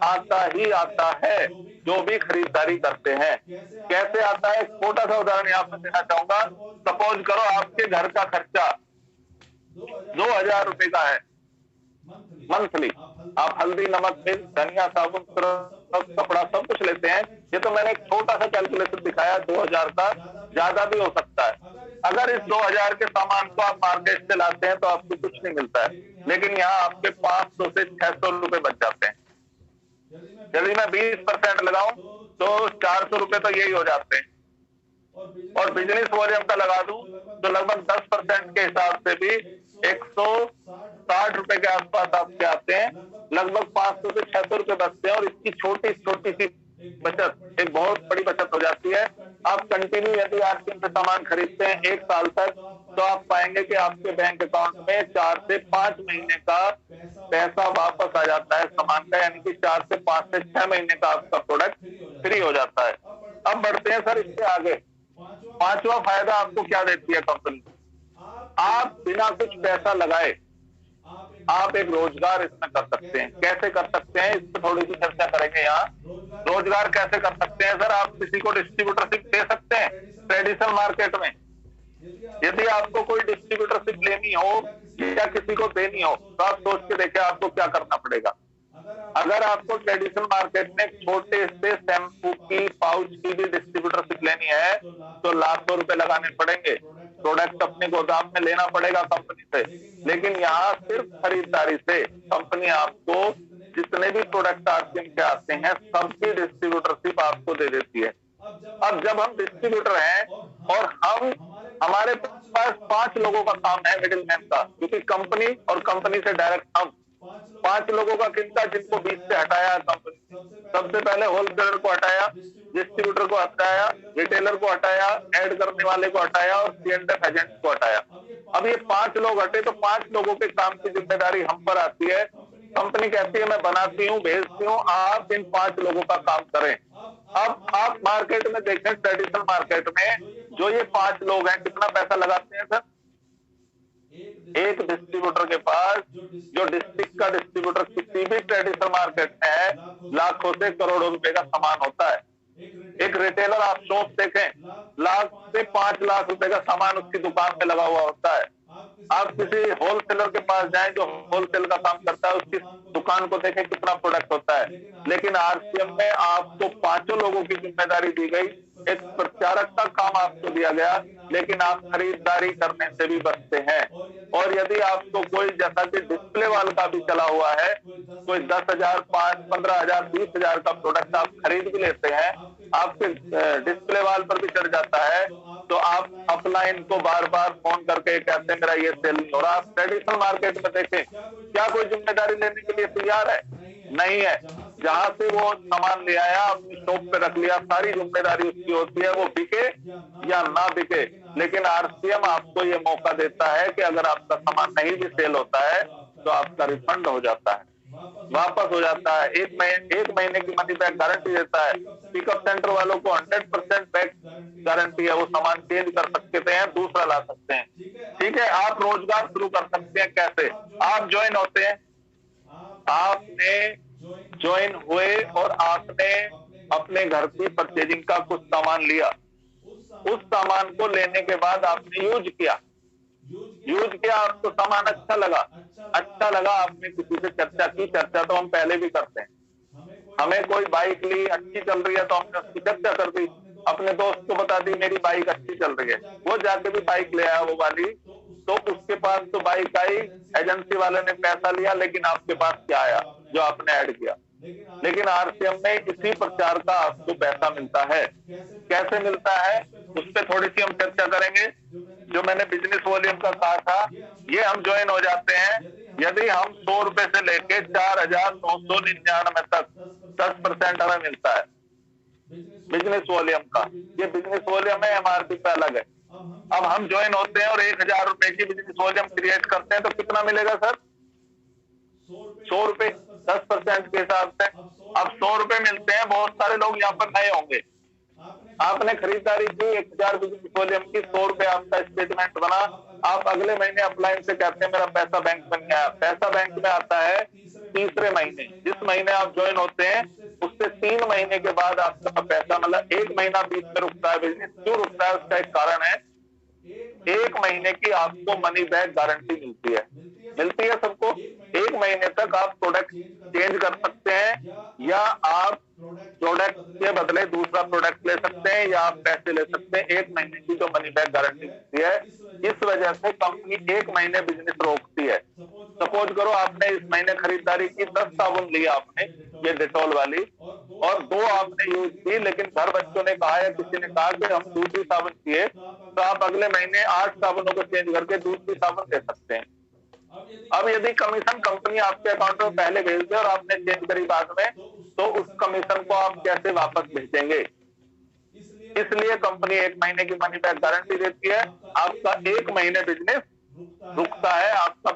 आता ही आता है, जो भी खरीदारी करते हैं। कैसे आता है? छोटा सा उदाहरण यहाँ पर देना चाहूंगा। सपोज करो आपके घर का खर्चा 2000 रुपए का है मंथली। आप हल्दी, नमक, मिर्च, धनिया, साबुन, कपड़ा सब कुछ लेते हैं। ये तो मैंने एक छोटा सा कैलकुलेशन दिखाया, 2000 का, ज्यादा भी हो सकता है। अगर इस 2000 के सामान को आप मार्केट से लाते हैं तो आपको कुछ नहीं मिलता है, लेकिन यहाँ आपके 500 से 600 रुपए बच जाते हैं। यदि मैं 20% लगाऊं तो 400 रुपए तो यही हो जाते हैं, और बिजनेस वॉल्यूम का लगा दूं तो लगभग 10% के हिसाब से भी 160 रुपए के आसपास आपके आते हैं। लगभग 500 से 600 रुपए बचते हैं, और इसकी छोटी छोटी सी बचत एक बहुत बड़ी बचत हो जाती है। आप कंटिन्यू यदि आरसीएम से सामान खरीदते हैं 1 साल तक, तो आप पाएंगे कि आपके बैंक अकाउंट में 4 से 5 महीने का पैसा वापस आ जाता है सामान का, यानी कि 4 से 5 से 6 महीने का आपका प्रोडक्ट फ्री हो जाता है। अब बढ़ते हैं सर इससे आगे। पांचवा फायदा आपको क्या देती है कंपनी? आप बिना कुछ पैसा लगाए आप एक रोजगार इसमें कर सकते हैं। कैसे कर सकते हैं, इस पर थोड़ी सी चर्चा करेंगे। यहाँ रोजगार कैसे कर सकते हैं सर? आप किसी को डिस्ट्रीब्यूटरशिप दे सकते हैं ट्रेडिशनल मार्केट में। यदि आपको कोई डिस्ट्रीब्यूटरशिप लेनी हो या किसी को देनी हो तो आप सोच के देखें आपको क्या करना पड़ेगा। अगर आपको ट्रेडिशनल मार्केट में छोटे से शैम्पू की, पाउच की भी डिस्ट्रीब्यूटरशिप लेनी है तो लाखों रुपए लगाने पड़ेंगे। प्रोडक्ट अपने गोदाम में लेना पड़ेगा कंपनी से। लेकिन यहाँ सिर्फ खरीदारी से कंपनी आपको जितने भी प्रोडक्ट आरसीएम के आते हैं सबकी डिस्ट्रीब्यूटरशिप आपको दे देती है। अब जब हम डिस्ट्रीब्यूटर हैं और हमारे पास 5 लोगों का काम है मिडिल मैन का, क्योंकि कंपनी और कंपनी से डायरेक्ट हम 5 लोगों का किनका, जिनको बीच से हटाया कंपनी। सबसे पहले होलसेलर को हटाया, डिस्ट्रीब्यूटर को हटाया, रिटेलर को हटाया, ऐड करने वाले को हटाया और C&F एजेंट को हटाया। अब ये 5 लोग हटे तो 5 लोगों के काम की जिम्मेदारी हम पर आती है। कंपनी कहती है मैं बनाती हूँ, भेजती हूँ, आप इन 5 लोगों का काम करें। अब आप मार्केट में देखें, ट्रेडिशनल मार्केट में जो ये 5 लोग हैं कितना पैसा लगाते हैं सर? एक डिस्ट्रीब्यूटर के पास, जो डिस्ट्रिक्ट का डिस्ट्रीब्यूटर किसी भी ट्रेडिशनल मार्केट में है, लाखों से करोड़ों रुपए का सामान होता है। एक रिटेलर आप शॉप देखें, लाख से 5 लाख रुपए का सामान उसकी दुकान पे लगा हुआ होता है। आप किसी होलसेलर के पास जाएं जो होलसेल का काम करता है, उसकी दुकान को देखें कितना प्रोडक्ट होता है। लेकिन आरसीएम में आपको 5 लोगों की जिम्मेदारी दी गई, एक प्रचारक का काम आपको दिया गया, लेकिन आप खरीदारी करने से भी बचते हैं। और यदि आपको कोई, जैसा कि डिस्प्ले वाल का भी चला हुआ है, कोई 10,000, 15,000, 20,000 का प्रोडक्ट आप खरीद भी लेते हैं, आपके डिस्प्ले वाल पर भी चढ़ जाता है, तो आप अपना इनको बार बार फोन करके कहते हैं मेरा ये सेल नहीं हो रहा। आप ट्रेडिशनल मार्केट में देखें, क्या कोई जिम्मेदारी लेने के लिए तैयार है? नहीं है। जहां से वो सामान ले आया, अपनी शॉप पे रख लिया, सारी जिम्मेदारी उसकी होती है, वो बिके या ना बिके। लेकिन आरसीएम आपको ये मौका देता है कि अगर आपका सामान नहीं भी सेल होता है तो आपका रिफंड हो जाता है, वापस हो जाता है। 1 महीने की मनी बैक गारंटी देता है। पिकअप सेंटर वालों को 100% बैक गारंटी है, वो सामान चेंज कर सकते हैं, दूसरा ला सकते हैं। ठीक है, आप रोजगार शुरू कर सकते हैं। कैसे? आप ज्वाइन होते हैं, आपने ज्वाइन हुए और आपने अपने घर की परचेजिंग का कुछ सामान लिया। उस सामान को लेने के बाद आपने यूज किया, आपको सामान अच्छा लगा, आपने किसी से चर्चा की। चर्चा तो हम पहले भी करते हैं। हमें कोई बाइक ली, अच्छी चल रही है तो हमने उसकी चर्चा कर दी, अपने दोस्त को बता दी मेरी बाइक अच्छी चल रही है, वो जाके भी बाइक ले आया वो वाली, तो उसके पास तो बाइक आई, एजेंसी वाले ने पैसा लिया, लेकिन आपके पास क्या आया? जो आपने ऐड किया। लेकिन आरसीएम में इसी प्रचार का आपको पैसा मिलता है। कैसे मिलता है उस पर थोड़ी सी हम चर्चा करेंगे। जो मैंने बिजनेस वॉल्यूम का कहा था, ये हम ज्वाइन हो जाते हैं यदि हम 100 रुपए से लेके 4,999 तक 10% हमें मिलता है। बिजनेस वॉल्यूम का। ये बिजनेस वॉल्यूम है, MRP पे अलग है। अब हम ज्वाइन होते हैं और 1,000 रुपए की बिजनेस वॉल्यूम क्रिएट करते हैं तो कितना मिलेगा सर? 100 रुपए 10% के हिसाब से। अब 100 रुपए मिलते हैं। बहुत सारे लोग यहाँ पर नए होंगे। आपने खरीदारी की 1,000 बिजनेस वॉल्यूम की, 100 रुपए आपका स्टेटमेंट बना। आप अगले महीने अपलाइन से कहते हैं मेरा पैसा बैंक में नहीं आया। पैसा बैंक में आता है तीसरे महीने। जिस महीने आप ज्वाइन होते हैं उससे 3 महीने के बाद आपका पैसा, मतलब 1 महीना बीच में रुकता है बिजनेस। क्यों रुकता है उसका एक कारण है, 1 महीने की आपको मनी बैक गारंटी मिलती है सबको। 1 महीने तक आप प्रोडक्ट चेंज कर सकते हैं या आप प्रोडक्ट के बदले दूसरा प्रोडक्ट ले सकते हैं या आप पैसे ले सकते हैं। 1 महीने की जो मनी बैक गारंटी मिलती है, इस वजह से कंपनी 1 महीने बिजनेस रोकती है। सपोज करो आपने इस महीने खरीदारी की, 10 साबुन लिया आपने, ये डेटॉल वाली, और 2 आपने यूज की, लेकिन घर बच्चों ने कहा या किसी ने कहा कि हम दूसरी साबुन चाहिए, तो आप अगले महीने 8 साबुनों को चेंज करके दूसरी साबुन दे सकते हैं। अब यदि कमीशन कंपनी आपके अकाउंट में पहले भेज दे और आपने चेंज करी बाद में, तो उस कमीशन को आप कैसे वापस भेजेंगे? इसलिए कंपनी 1 महीने की मनी बैक गारंटी देती है। आपका 1 महीने बिजनेस रुकता है, आपका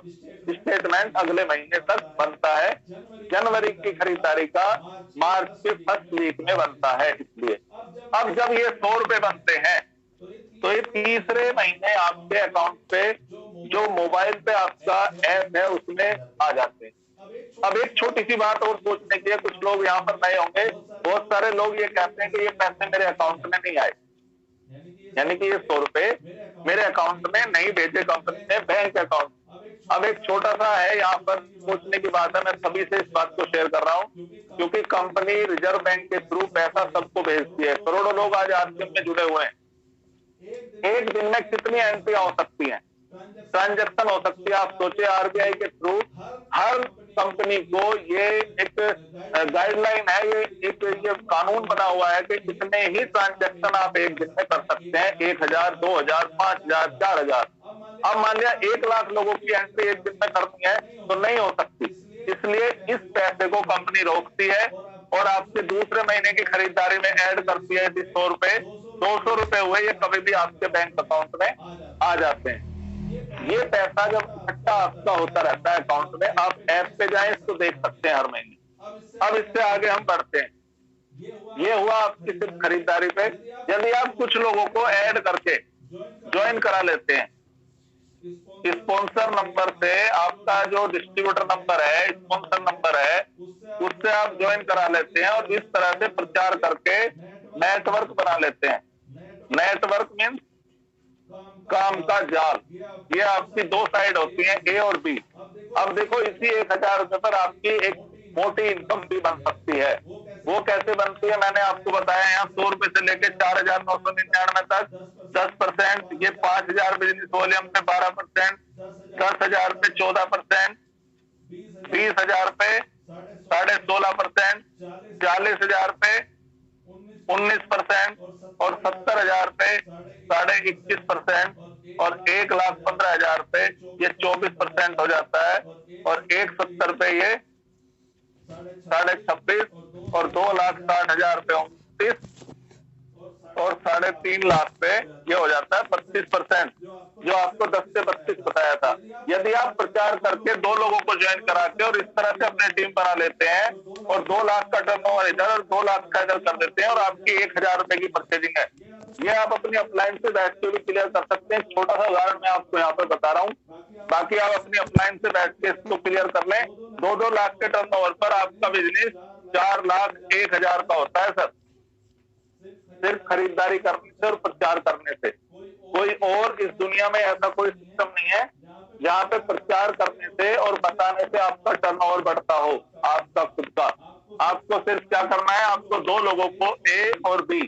स्टेटमेंट अगले महीने तक बनता है। जनवरी की खरीदारी का मार्च के फर्स्ट वीक में बनता है। इसलिए अब जब ये 100 रुपए बनते हैं तो ये तीसरे महीने आपके अकाउंट पे जो मोबाइल पे आपका ऐप है उसमें आ जाते हैं। अब एक छोटी सी बात और सोचने की है, कुछ लोग यहाँ पर नए होंगे। बहुत सारे लोग ये कहते हैं कि ये पैसे मेरे अकाउंट में नहीं आए, यानी कि ये 100 रुपए मेरे अकाउंट में नहीं भेजे कंपनी ने, बैंक अकाउंट। अब एक छोटा सा है यहाँ पर सोचने की बात है, मैं सभी से इस बात को शेयर कर रहा हूँ, क्योंकि कंपनी रिजर्व बैंक के थ्रू पैसा सबको भेजती है। करोड़ों लोग आज RCM में जुड़े हुए हैं। एक दिन में कितनी एंट्री हो सकती है, ट्रांजैक्शन हो सकती है? आप सोचिए, RBI के थ्रू हर कंपनी को ये एक गाइडलाइन है, ये कानून बना हुआ है कि कितने ही ट्रांजैक्शन आप एक दिन में कर सकते हैं। 1,000, 2,000, 5,000, 4,000। अब मान लिया 1 लाख लोगों की एंट्री एक दिन में करनी है तो नहीं हो सकती। इसलिए इस पैसे को कंपनी रोकती है और आपके दूसरे महीने की खरीदारी में ऐड करती है। 100 रुपए 200 रुपए हुए, ये कभी भी आपके बैंक अकाउंट में आ जाते हैं। ये पैसा जब इकट्ठा आपका होता रहता है अकाउंट में, आप ऐप पे जाएं इसको देख सकते हैं हर महीने। अब इससे आगे हम बढ़ते हैं। ये हुआ आपकी सिर्फ खरीदारी पे। यदि आप कुछ लोगों को ऐड करके ज्वाइन करा लेते हैं, स्पॉन्सर नंबर से, आपका जो डिस्ट्रीब्यूटर नंबर है, स्पॉन्सर नंबर है, उससे आप ज्वाइन करा लेते हैं और इस तरह से प्रचार करके नेटवर्क बना लेते हैं। नेटवर्क मीन्स काम का जाल। ये आपकी 2 साइड होती है, A और B। अब देखो, इसी 1,000 रुपए पर आपकी एक मोटी इनकम भी बन सकती है। वो कैसे बनती है मैंने आपको बताया। यहाँ 100 रुपए से लेके 4,999 तक 10%, ये 5,000 बिजनेस वॉल्यूम पे 12%, 10,000 पे 14%, 20,000 पे 16.5%, 40,000 पे 19% और 70,000 पे 21.5% और 1,15,000 पे ये 24% हो जाता है और 1,70 पे ये 26.5% और 2,60,000 पे 29 और 3.5 लाख पे ये हो जाता है 25%, जो आपको 10 से 32 बताया था। यदि आप प्रचार करके 2 लोगों को ज्वाइन करा के और इस तरह से अपनी टीम बना लेते हैं और 2 लाख का टर्नओवर इधर और 2 लाख का इधर कर देते हैं और आपकी 1,000 रुपए की परचेजिंग है, ये आप अपनी अपलाइन से बैठ के भी क्लियर कर सकते हैं। छोटा सा उदाहरण मैं आपको यहाँ पर बता रहा हूँ, बाकी आप अपनी अपलाइन से बैठ के इसको क्लियर कर लें। 2-2 लाख के टर्नओवर पर आपका बिजनेस 4,01,000 का होता है सर, सिर्फ खरीदारी करने से और प्रचार करने से। कोई और इस दुनिया में ऐसा कोई सिस्टम नहीं है जहाँ पे प्रचार करने से और बताने से आपका टर्नओवर बढ़ता हो, आपका खुद का। आपको सिर्फ क्या करना है, आपको 2 लोगों को A और B,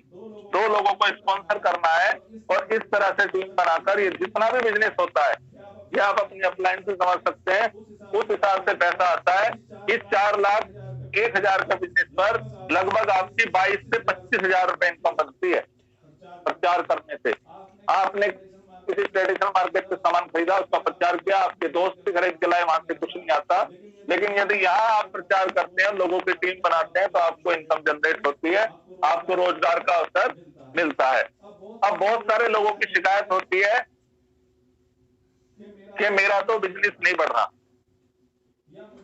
2 लोगों को स्पॉन्सर करना है और इस तरह से टीम बनाकर ये जितना भी बिजनेस होता है, ये आप अपनी अपलाइन से समझ सकते हैं, उस हिसाब से पैसा आता है। इस 4,01,000 का बिजनेस पर लगभग आपकी 22 से 25,000 रुपए इनकम बनती है प्रचार करने से। आपने किसी ट्रेडिशनल मार्केट से सामान खरीदा, उसका प्रचार किया, आपके दोस्त से खरीद के लाए, वहां से कुछ नहीं आता। लेकिन यदि यहाँ आप प्रचार करते हैं, लोगों की टीम बनाते हैं, तो आपको इनकम जनरेट होती है, आपको रोजगार का अवसर मिलता है। अब बहुत सारे लोगों की शिकायत होती है कि मेरा तो बिजनेस नहीं बढ़ रहा,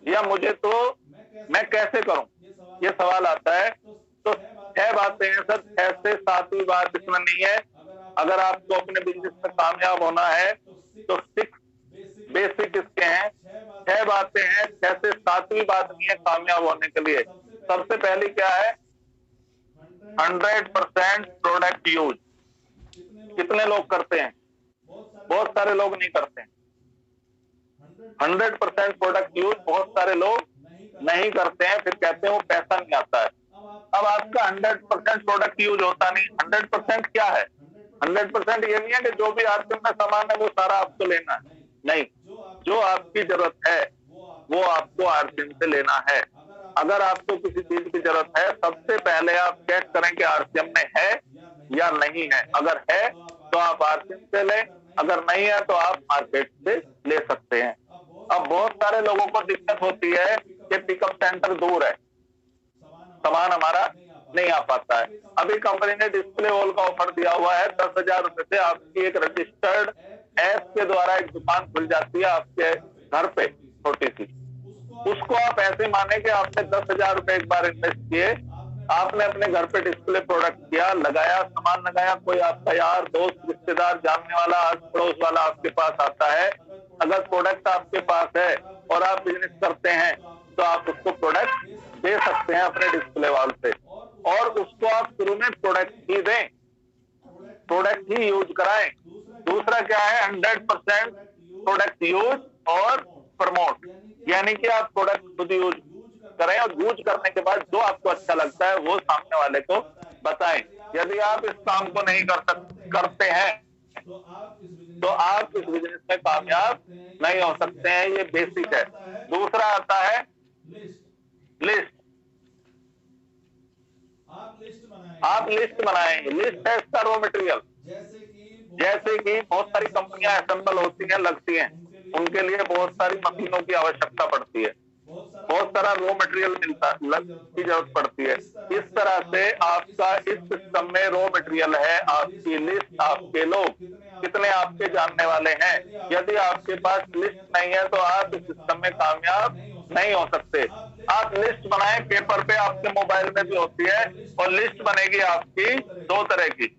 या मुझे तो, मैं कैसे करूं, ये सवाल आता है। तो 6 बातें हैं सर, 6 से 7वीं बात इसमें नहीं है। अगर आपको अपने बिजनेस में कामयाब होना है तो 6 बेसिक इसके हैं, 6 बातें हैं, 6 से 7वीं बात नहीं है कामयाब होने के लिए। सबसे पहली क्या है? 100% प्रोडक्ट यूज। कितने लोग करते हैं? बहुत सारे लोग नहीं करते हैं। 100% प्रोडक्ट यूज बहुत सारे लोग नहीं करते हैं, फिर कहते हैं वो पैसा नहीं आता है। अब आपका 100% प्रोडक्ट यूज होता नहीं। 100% क्या है? 100% ये नहीं है कि जो भी आपके में सामान है वो सारा आपको लेना है, नहीं। जो आपकी जरूरत है वो आपको आरसीएम से लेना है। अगर आपको किसी चीज की जरूरत है, सबसे पहले आप चेक करें कि आरसीएम में है या नहीं है। अगर है तो आप आरसीएम से लें, अगर नहीं है तो आप मार्केट से ले सकते हैं। अब बहुत सारे लोगों को दिक्कत होती है कि पिकअप सेंटर दूर है, सामान हमारा नहीं आ पाता है। अभी कंपनी ने डिस्प्ले वॉल का ऑफर दिया हुआ है, 10,000 रुपए से आपकी एक रजिस्टर्ड ऐप के द्वारा एक दुकान खुल जाती है आपके घर पे, छोटी सी। उसको आप ऐसे माने कि आपने 10,000 रुपए एक बार इन्वेस्ट किए, आपने अपने घर पे डिस्प्ले प्रोडक्ट किया, लगाया, सामान लगाया, कोई आपका यार, दोस्त, रिश्तेदार, जानने वाला, आस पड़ोस वाला आपके पास आता है। अगर प्रोडक्ट आपके पास है और आप बिजनेस करते हैं तो आप उसको प्रोडक्ट दे सकते हैं अपने डिस्प्ले वॉल से, और उसको आप शुरू में प्रोडक्ट ही दें, प्रोडक्ट ही यूज कराएं। दूसरा क्या है? 100% प्रोडक्ट यूज और प्रमोट, यानी कि आप प्रोडक्ट खुद यूज करें और यूज करने के बाद जो आपको अच्छा लगता है वो सामने वाले को बताएं। यदि आप इस काम को नहीं करते हैं तो आप इस बिजनेस में कामयाब नहीं हो सकते हैं। ये बेसिक है। दूसरा आता है लिस्ट। आप लिस्ट बनाएं। लिस्ट है इसका रॉ मटेरियल। जैसे कि बहुत सारी कंपनियां असेंबल होती हैं, लगती हैं, उनके लिए बहुत सारी मशीनों की आवश्यकता पड़ती है, बहुत सारा रॉ मटेरियल की जरूरत पड़ती है। इस तरह से आपका इस सिस्टम में रॉ मटेरियल है, आपकी लिस्ट, आपके लोग, कितने आपके जानने वाले हैं। यदि आपके पास लिस्ट नहीं है तो आप इस सिस्टम में कामयाब नहीं हो सकते। आप लिस्ट बनाएं पेपर पे, आपके मोबाइल में भी होती है, और लिस्ट बनेगी आपकी 2 तरह की,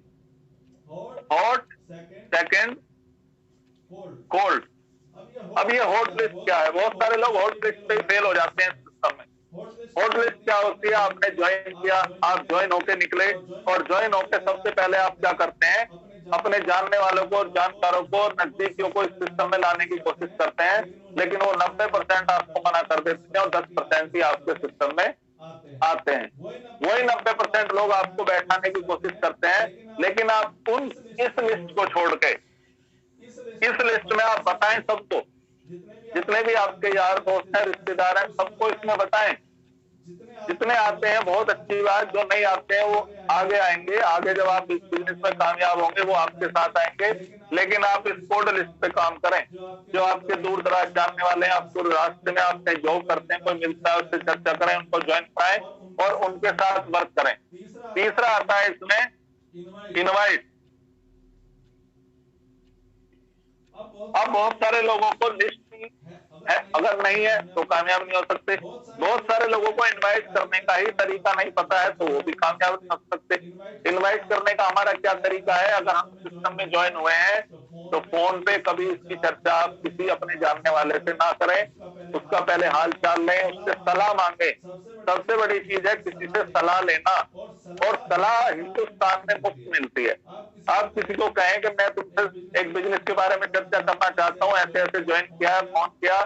हॉट, सेकंड, कोल्ड। अब ये हॉट लिस्ट क्या है? बहुत सारे लोग हॉट लिस्ट पे फेल हो जाते हैं सिस्टम में। हॉट लिस्ट क्या होती है? आपने ज्वाइन किया, आप ज्वाइन होके निकले, और ज्वाइन होके सबसे पहले आप क्या करते हैं? अपने जानने वालों को, जानकारों को, नजदीकियों को इस सिस्टम में लाने की कोशिश करते हैं, लेकिन वो 90% आपको मना कर देते हैं और 10% ही आपके सिस्टम में आते हैं। वही 90% लोग आपको बैठाने की कोशिश करते हैं, लेकिन आप इस लिस्ट को छोड़ के, इस लिस्ट में आप बताएं सबको, जितने भी आपके यार दोस्त हैं, रिश्तेदार हैं, सबको इसमें बताएं। जितने आते हैं बहुत अच्छी बात, जो नहीं आते हैं वो आगे आएंगे। आगे जब आप इस बिजनेस में कामयाब होंगे वो आपके साथ आएंगे, लेकिन आप इस कोड लिस्ट पे काम करें। जो आपके दूर दराज जानने वाले हैं, आपको रास्ते में आपने जॉब करते हैं, कोई मिलता है, उससे चर्चा करें, उनको ज्वाइन कराएं और उनके साथ वर्क करें। तीसरा आता है इसमें इनवाइट। अब बहुत सारे लोगों को लिस्ट है, अगर नहीं है तो कामयाब नहीं हो सकते। बहुत सारे लोगों को इनवाइट करने का ही तरीका नहीं पता है, तो वो भी कामयाब नहीं हो सकते। इनवाइट करने का हमारा क्या तरीका है? अगर हम सिस्टम में ज्वाइन हुए हैं तो फोन पे कभी इसकी चर्चा आप किसी अपने जानने वाले से ना करें। उसका पहले हाल चाल लें, उससे सलाह मांगे। सबसे बड़ी चीज है किसी से सलाह लेना, और सलाह हिंदुस्तान में मुफ्त मिलती है। आप किसी को कहें कि मैं तुमसे एक बिजनेस के बारे में चर्चा करना चाहता हूँ, ऐसे ऐसे ज्वाइन किया है, फोन किया,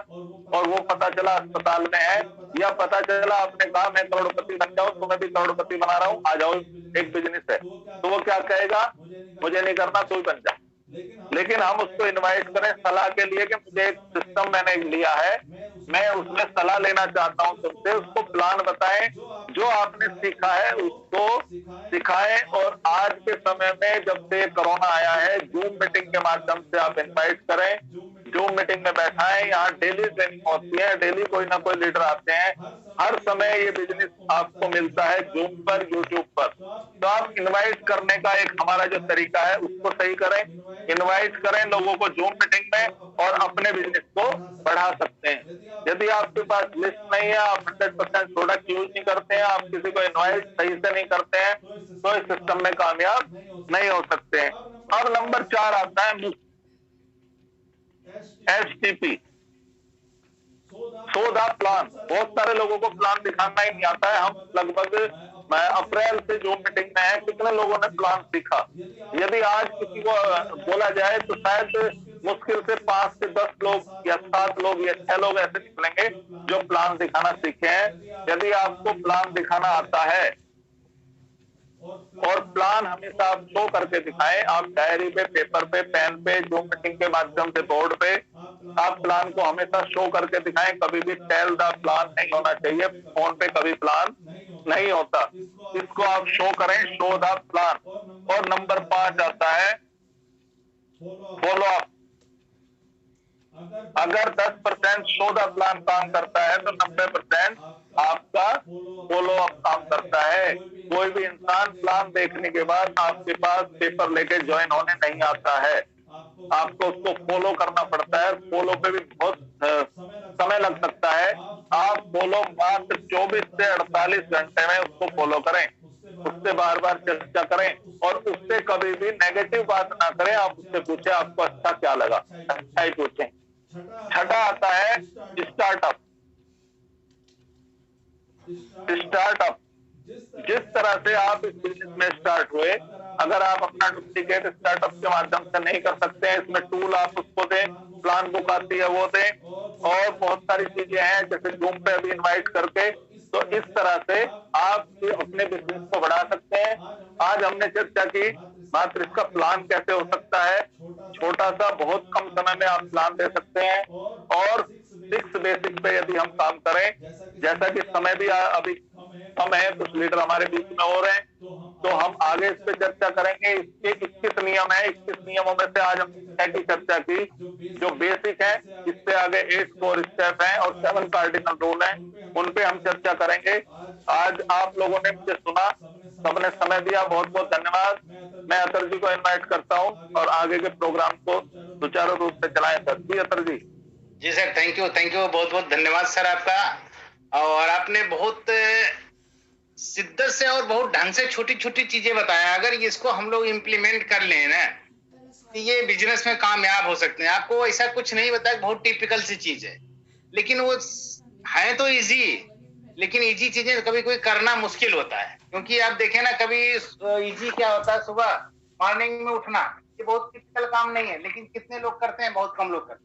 और वो पता चला अस्पताल में है, या पता चला आपने कहा मैं करोड़पति बन जाऊं, तुम्हें भी करोड़पति बना रहा हूँ, आ जाओ, एक बिजनेस है, तो वो क्या कहेगा? मुझे नहीं करना, तू ही बन जा। लेकिन हम उसको इनवाइट करें सलाह के लिए कि मुझे एक सिस्टम मैंने लिया है, मैं उसमें सलाह लेना चाहता हूं तुमसे, उसको प्लान बताएं, जो आपने सीखा है उसको सिखाएं। और आज के समय में जब से कोरोना आया है, जूम मीटिंग के माध्यम से आप इनवाइट करें, जूम मीटिंग में बैठाएं। यहाँ डेली ट्रेनिंग होती है, डेली कोई ना कोई लीडर आते हैं, हर समय ये बिजनेस आपको मिलता है जूम पर, यूट्यूब पर। तो आप इनवाइट करने का एक हमारा जो तरीका है उसको सही करें, इनवाइट करें लोगों को जूम मीटिंग में और अपने बिजनेस को बढ़ा सकते हैं। यदि आपके पास लिस्ट नहीं है, आप 100% प्रोडक्ट यूज नहीं करते हैं, आप किसी को इनवाइट सही से नहीं करते हैं, तो इस सिस्टम में कामयाब नहीं हो सकते हैं। अब नंबर 4 आता है STP, शो द प्लान। बहुत सारे लोगों को प्लान दिखाना ही नहीं आता है। हम लगभग अप्रैल से जूम मीटिंग में है, कितने लोगों ने प्लान सीखा? यदि आज किसी को बोला जाए तो शायद मुश्किल से 5 से 10 लोग या 7 लोग या 6 लोग ऐसे निकलेंगे जो प्लान दिखाना सीखे हैं। यदि आपको प्लान दिखाना आता है और प्लान हमेशा आप शो करके दिखाएं, आप डायरी पे, पेपर पे, पेन पे, जूम मीटिंग के माध्यम से बोर्ड पे आप प्लान को हमेशा शो करके दिखाएं। कभी भी टेल द प्लान नहीं होना चाहिए, फोन पे कभी प्लान नहीं होता, इसको आप शो करें, शो द प्लान। और नंबर 5 आता है फॉलो अप। अगर 10% शो द प्लान काम करता है तो 90% आपका फॉलो अप काम करता है। कोई भी इंसान प्लान देखने के बाद आपके पास पेपर लेके ज्वाइन होने नहीं आता है, आपको उसको फॉलो करना पड़ता है। फॉलो पे भी बहुत समय लग सकता है। आप फॉलो मात्र 24 से 48 घंटे में उसको फॉलो करें, उससे बार बार चर्चा करें और उससे कभी भी नेगेटिव बात ना करें। आप उससे पूछे आपको अच्छा क्या लगा, अच्छा ही पूछें। छठा आता है स्टार्टअप। स्टार्टअप जिस तरह से आप इस बिजनेस में स्टार्ट हुए, अगर आप अपना डुप्लीकेट स्टार्टअप के माध्यम से नहीं कर सकते हैं, इसमें टूल आप उसको दें, प्लान बुक आती है वो दें, और बहुत सारी चीजें हैं जैसे जूम पे अभी इनवाइट करके, तो इस तरह से आप अपने बिजनेस को बढ़ा सकते हैं। आज हमने चर्चा की मात्र इसका प्लान कैसे हो सकता है। छोटा सा बहुत कम समय में आप प्लान दे सकते हैं और 6 बेसिक पे यदि हम काम करें, जैसा कि समय भी अभी कम है, कुछ लीडर हमारे बीच में हो रहे हैं, तो हम आगे इस पे चर्चा करेंगे। इसके 21 नियम है, 21 नियमों में से आज हमने 6 की चर्चा की जो बेसिक है। इससे आगे 8 कोर स्टेप है और 7 कार्डिनल रूल है, उन पे हम चर्चा करेंगे। आज आप लोगों ने मुझे सुना, सबने समय दिया, बहुत बहुत धन्यवाद। मैं अतर जी को इन्वाइट करता हूं और आगे के प्रोग्राम को सुचारू रूप से चलाएं। सर जी, अतर जी। जी सर, थैंक यू, बहुत बहुत धन्यवाद सर आपका। और आपने बहुत शिद्दत से और बहुत ढंग से छोटी छोटी चीजें बताया। अगर इसको हम लोग इम्प्लीमेंट कर लें ना, तो ये बिजनेस में कामयाब हो सकते हैं। आपको ऐसा कुछ नहीं बताया, बहुत टिपिकल सी चीज है, लेकिन वो है तो इजी, लेकिन इजी चीजें कभी कोई करना मुश्किल होता है। क्योंकि आप देखें ना, कभी इजी क्या होता है, सुबह मॉर्निंग में उठना, ये बहुत टिपिकल काम नहीं है, लेकिन कितने लोग करते हैं? बहुत कम लोग करते हैं।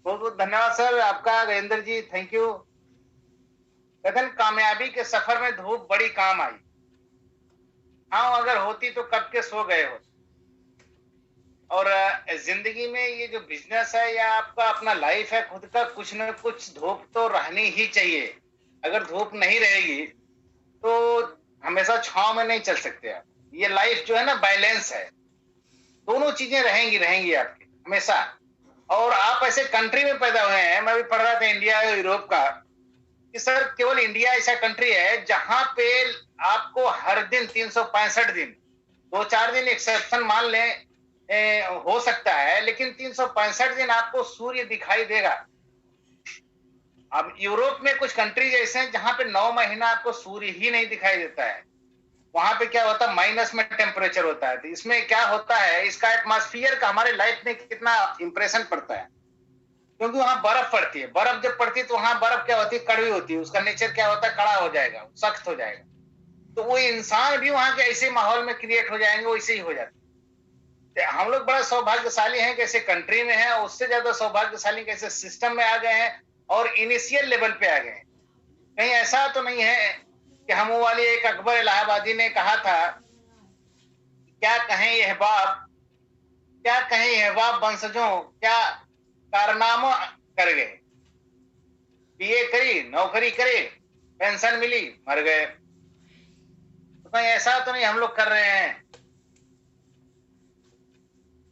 बहुत बहुत धन्यवाद सर आपका, गजेंद्र जी, थैंक यू। कथन कामयाबी के सफर में धूप बड़ी काम आई, हाँ अगर होती तो कब के सो गए हो। और जिंदगी में ये जो बिजनेस है या आपका अपना लाइफ है खुद का, कुछ न कुछ धूप तो रहनी ही चाहिए। अगर धूप नहीं रहेगी तो हमेशा छांव में नहीं चल सकते आप। ये लाइफ जो है ना, बैलेंस है, दोनों चीजें रहेंगी आपकी हमेशा। और आप ऐसे कंट्री में पैदा हुए हैं, मैं भी पढ़ रहा था इंडिया और यूरोप का, कि सर केवल इंडिया ऐसा कंट्री है जहां पे आपको हर दिन 365 दिन, 2-4 दिन एक्सेप्शन मान लें हो सकता है, लेकिन 365 दिन आपको सूर्य दिखाई देगा। अब यूरोप में कुछ कंट्री जैसे हैं जहां पे 9 महीना आपको सूर्य ही नहीं दिखाई देता है। वहां पे क्या होता है, माइनस में टेम्परेचर होता है। तो इसमें क्या होता है, इसका एटमॉस्फेयर का हमारे लाइफ में कितना इंप्रेशन पड़ता है, क्योंकि वहां बर्फ पड़ती है। बर्फ जब पड़ती है तो वहां बर्फ क्या होती है, कड़वी होती है। उसका नेचर क्या होता है, कड़ा हो जाएगा, सख्त हो जाएगा। तो वो इंसान भी वहां के ऐसे माहौल में क्रिएट हो जाएंगे, वैसे ही हो जाते हैं। हम लोग बड़ा सौभाग्यशाली हैं कैसे कंट्री में हैं, उससे ज्यादा सौभाग्यशाली कैसे सिस्टम में आ गए हैं और इनिशियल लेवल पे आ गए हैं। कहीं ऐसा तो नहीं है कि हम वाली एक अकबर इलाहाबादी ने कहा था, क्या कहें यह बाप, क्या कहें यह बाप वंशजों, क्या कारनामा कर गए। बीए करी, नौकरी करे, पेंशन मिली, मर गए। तो कहीं ऐसा तो नहीं हम लोग कर रहे हैं?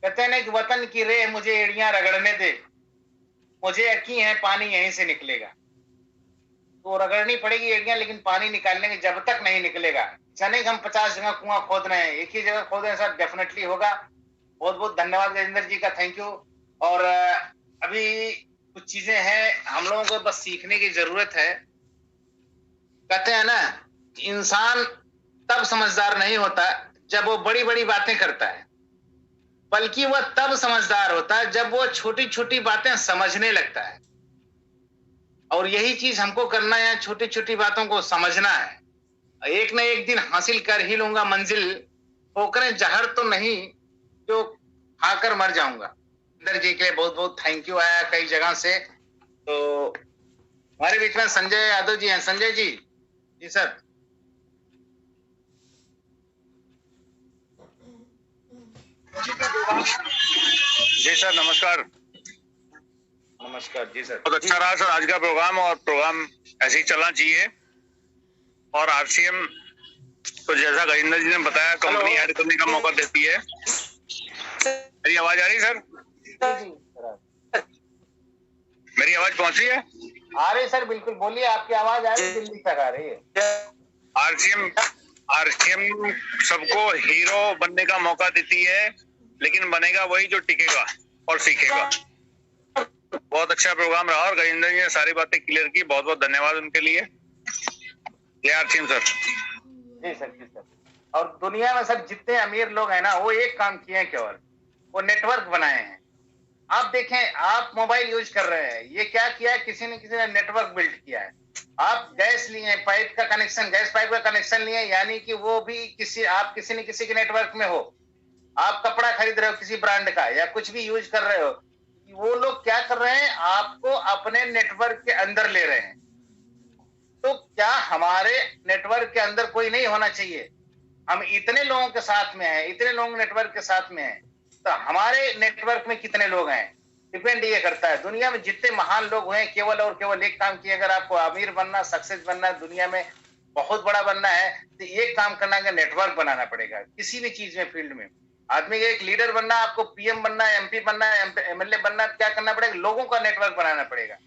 कहते हैं ना कि वतन की रेह मुझे एड़ियां रगड़ने दे, मुझे यकीन है पानी यहीं से निकलेगा। तो रगड़नी पड़ेगी एड़ियां, लेकिन पानी निकालने के जब तक नहीं निकलेगा, नहीं कि हम 50 जगह कुआं खोद रहे हैं, एक ही जगह खोद रहे हैं सर, डेफिनेटली होगा। बहुत बहुत धन्यवाद गजेंद्र जी का, थैंक यू। और अभी कुछ चीजें हैं हम लोगों को बस सीखने की जरूरत है। कहते हैं ना कि इंसान तब समझदार नहीं होता जब वो बड़ी बड़ी बातें करता है, बल्कि वह तब समझदार होता है जब वो छोटी छोटी बातें समझने लगता है। और यही चीज हमको करना है, छोटी छोटी बातों को समझना है। एक न एक दिन हासिल कर ही लूंगा मंजिल, ठोकरें जहर तो नहीं जो खाकर मर जाऊंगा। इंदर जी के लिए बहुत बहुत थैंक यू आया कई जगह से। तो हमारे बीच में संजय यादव जी हैं। संजय जी, जी सर। जी सर, नमस्कार। नमस्कार जी सर। बहुत अच्छा रहा सर आज का प्रोग्राम, और प्रोग्राम ऐसे ही चलना चाहिए। और आरसीएम तो जैसा गजेंद्र जी ने बताया, कंपनी ऐड करने का मौका देती है। मेरी आवाज आ रही है सर? मेरी आवाज पहुंच रही है? आ रही सर, बिल्कुल बोलिए, आपकी आवाज आ रही है, दिल्ली तक आ रही है। आरसीएम सबको हीरो बनने का मौका देती है, लेकिन बनेगा वही जो टिकेगा और सीखेगा। बहुत अच्छा प्रोग्राम रहा और गजेंद्र जी ने सारी बातें क्लियर की, बहुत बहुत धन्यवाद उनके लिए। जय आरसीएम सर। जी सर, जी सर। और दुनिया में सर जितने अमीर लोग हैं ना, वो एक काम किए हैं केवल, वो नेटवर्क बनाए हैं। आप देखें, आप मोबाइल यूज कर रहे हैं, ये क्या किया है, किसी ने नेटवर्क बिल्ड किया है। आप गैस लिए, पाइप का कनेक्शन, गैस पाइप का कनेक्शन लिए, यानी कि वो भी आप किसी न किसी के नेटवर्क में हो। आप कपड़ा खरीद रहे हो किसी ब्रांड का, या कुछ भी यूज कर रहे हो, वो लोग क्या कर रहे हैं, आपको अपने नेटवर्क के अंदर ले रहे हैं। तो क्या हमारे नेटवर्क के अंदर कोई नहीं होना चाहिए? हम इतने लोगों के साथ में हैं, इतने लोग नेटवर्क के साथ में हैं, तो हमारे नेटवर्क में कितने लोग हैं, डिपेंड ये करता है। दुनिया में जितने महान लोग हुए, केवल और केवल एक काम किया, अगर आपको अमीर बनना, सक्सेस बनना, दुनिया में बहुत बड़ा बनना है, तो एक काम करना है, नेटवर्क बनाना पड़ेगा। किसी भी चीज में, फील्ड में आदमी एक लीडर बनना, आपको पीएम बनना है, एमपी बनना है, एमएलए बनना है, क्या करना पड़ेगा, लोगों का नेटवर्क बनाना पड़ेगा।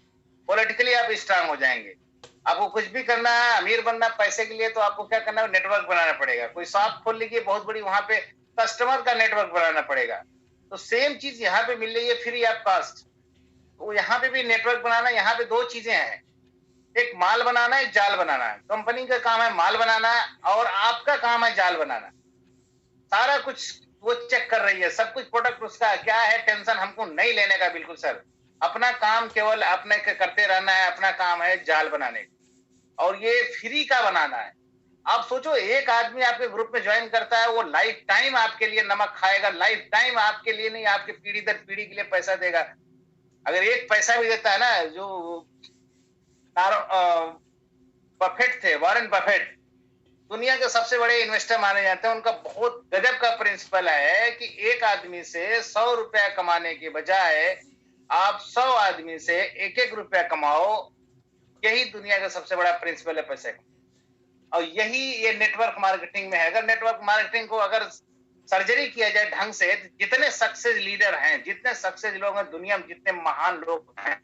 पॉलिटिकली आप स्ट्रांग हो जाएंगे। आपको कुछ भी करना है, अमीर बनना पैसे के लिए, तो आपको क्या करना है, नेटवर्क बनाना पड़ेगा। कोई शॉप खोल लीजिए बहुत बड़ी, वहां पे कस्टमर का नेटवर्क बनाना पड़ेगा। तो सेम चीज यहाँ पे मिल रही है, फ्री ऑफ कास्ट। तो यहाँ पे भी नेटवर्क बनाना, यहाँ पे दो चीजें हैं, एक माल बनाना है, एक जाल बनाना है। कंपनी का काम है माल बनाना, और आपका काम है जाल बनाना। सारा कुछ वो चेक कर रही है, सब कुछ प्रोडक्ट उसका क्या है, टेंशन हमको नहीं लेने का बिल्कुल सर। अपना काम केवल अपने करते रहना है, अपना काम है जाल बनाने का, और ये फ्री का बनाना है। आप सोचो, एक आदमी आपके ग्रुप में ज्वाइन करता है, वो लाइफ टाइम आपके लिए नमक खाएगा, लाइफ टाइम आपके लिए नहीं, आपकी पीढ़ी दर पीढ़ी के लिए पैसा देगा। अगर एक पैसा भी देता है ना, जो बफेट थे, वॉरेन बफेट, दुनिया के सबसे बड़े इन्वेस्टर माने जाते हैं। उनका बहुत गजब का प्रिंसिपल है कि एक आदमी से 100 रुपया कमाने के बजाय आप 100 आदमी से 1-1 रुपया कमाओ। यही दुनिया का सबसे बड़ा प्रिंसिपल है पैसे का। और यही ये नेटवर्क मार्केटिंग में है। अगर नेटवर्क मार्केटिंग को अगर सर्जरी किया जाए ढंग से, तो जितने सक्सेस लीडर हैं, जितने सक्सेस लोग हैं दुनिया में, जितने महान लोग हैं,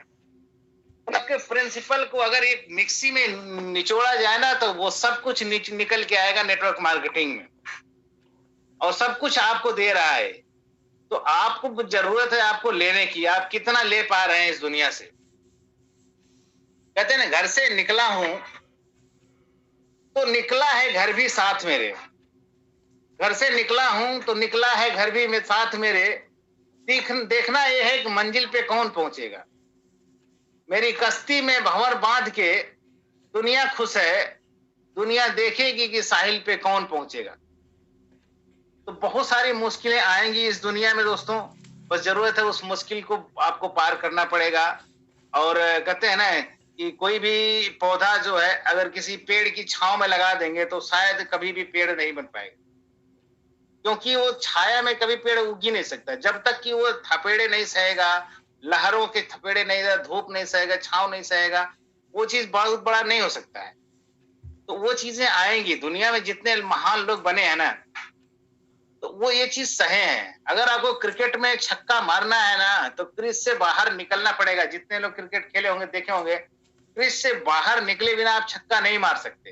उनके प्रिंसिपल को अगर एक मिक्सी में निचोड़ा जाए ना, तो वो सब कुछ निकल के आएगा नेटवर्क मार्केटिंग में, और सब कुछ आपको दे रहा है। तो आपको जरूरत है आपको लेने की, आप कितना ले पा रहे हैं इस दुनिया से। कहते हैं ना, घर से निकला हूं तो निकला है घर भी साथ मेरे, घर से निकला हूं तो निकला है घर भी में साथ मेरे। देखना यह है कि मंजिल पे कौन पहुंचेगा। मेरी कश्ती में भंवर बांध के दुनिया खुश है, दुनिया देखेगी कि साहिल पे कौन पहुंचेगा। तो बहुत सारी मुश्किलें आएंगी इस दुनिया में दोस्तों, बस जरूरत है उस मुश्किल को आपको पार करना पड़ेगा। और कहते हैं ना कि कोई भी पौधा जो है अगर किसी पेड़ की छांव में लगा देंगे तो शायद कभी भी पेड़ नहीं बन पाएगा, क्योंकि वो छाया में कभी पेड़ उग ही नहीं सकता। जब तक कि वो थपेड़े नहीं सहेगा, लहरों के थपेड़े नहीं, धूप नहीं सहेगा, छांव नहीं सहेगा, वो चीज बहुत बड़ा नहीं हो सकता है। तो वो चीजें आएंगी, दुनिया में जितने महान लोग बने हैं ना, तो वो ये चीज सहे हैं। अगर आपको क्रिकेट में छक्का मारना है ना, तो क्रीज से बाहर निकलना पड़ेगा। जितने लोग क्रिकेट खेले होंगे, देखे होंगे, क्रीज से बाहर निकले बिना आप छक्का नहीं मार सकते।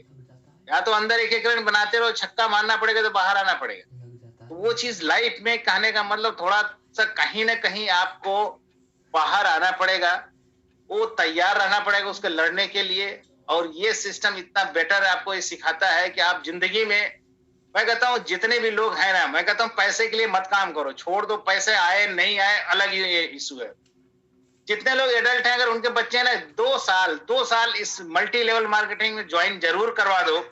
या तो अंदर एक एक रन बनाते रहो, छक्का मारना पड़ेगा तो बाहर आना पड़ेगा। तो वो चीज लाइफ में कहने का मतलब थोड़ा सा कहीं ना कहीं आपको बाहर आना पड़ेगा, वो तैयार रहना पड़ेगा उसके लड़ने के लिए। और ये सिस्टम इतना बेटर आपको ये सिखाता है कि आप जिंदगी में, मैं कहता हूँ जितने भी लोग हैं ना, मैं कहता हूँ पैसे के लिए मत काम करो, छोड़ दो, पैसे आए नहीं आए अलग ये इशू है। जितने लोग एडल्ट हैं, अगर उनके बच्चे हैं ना, 2 साल इस मल्टी लेवल मार्केटिंग में ज्वाइन जरूर करवा दो।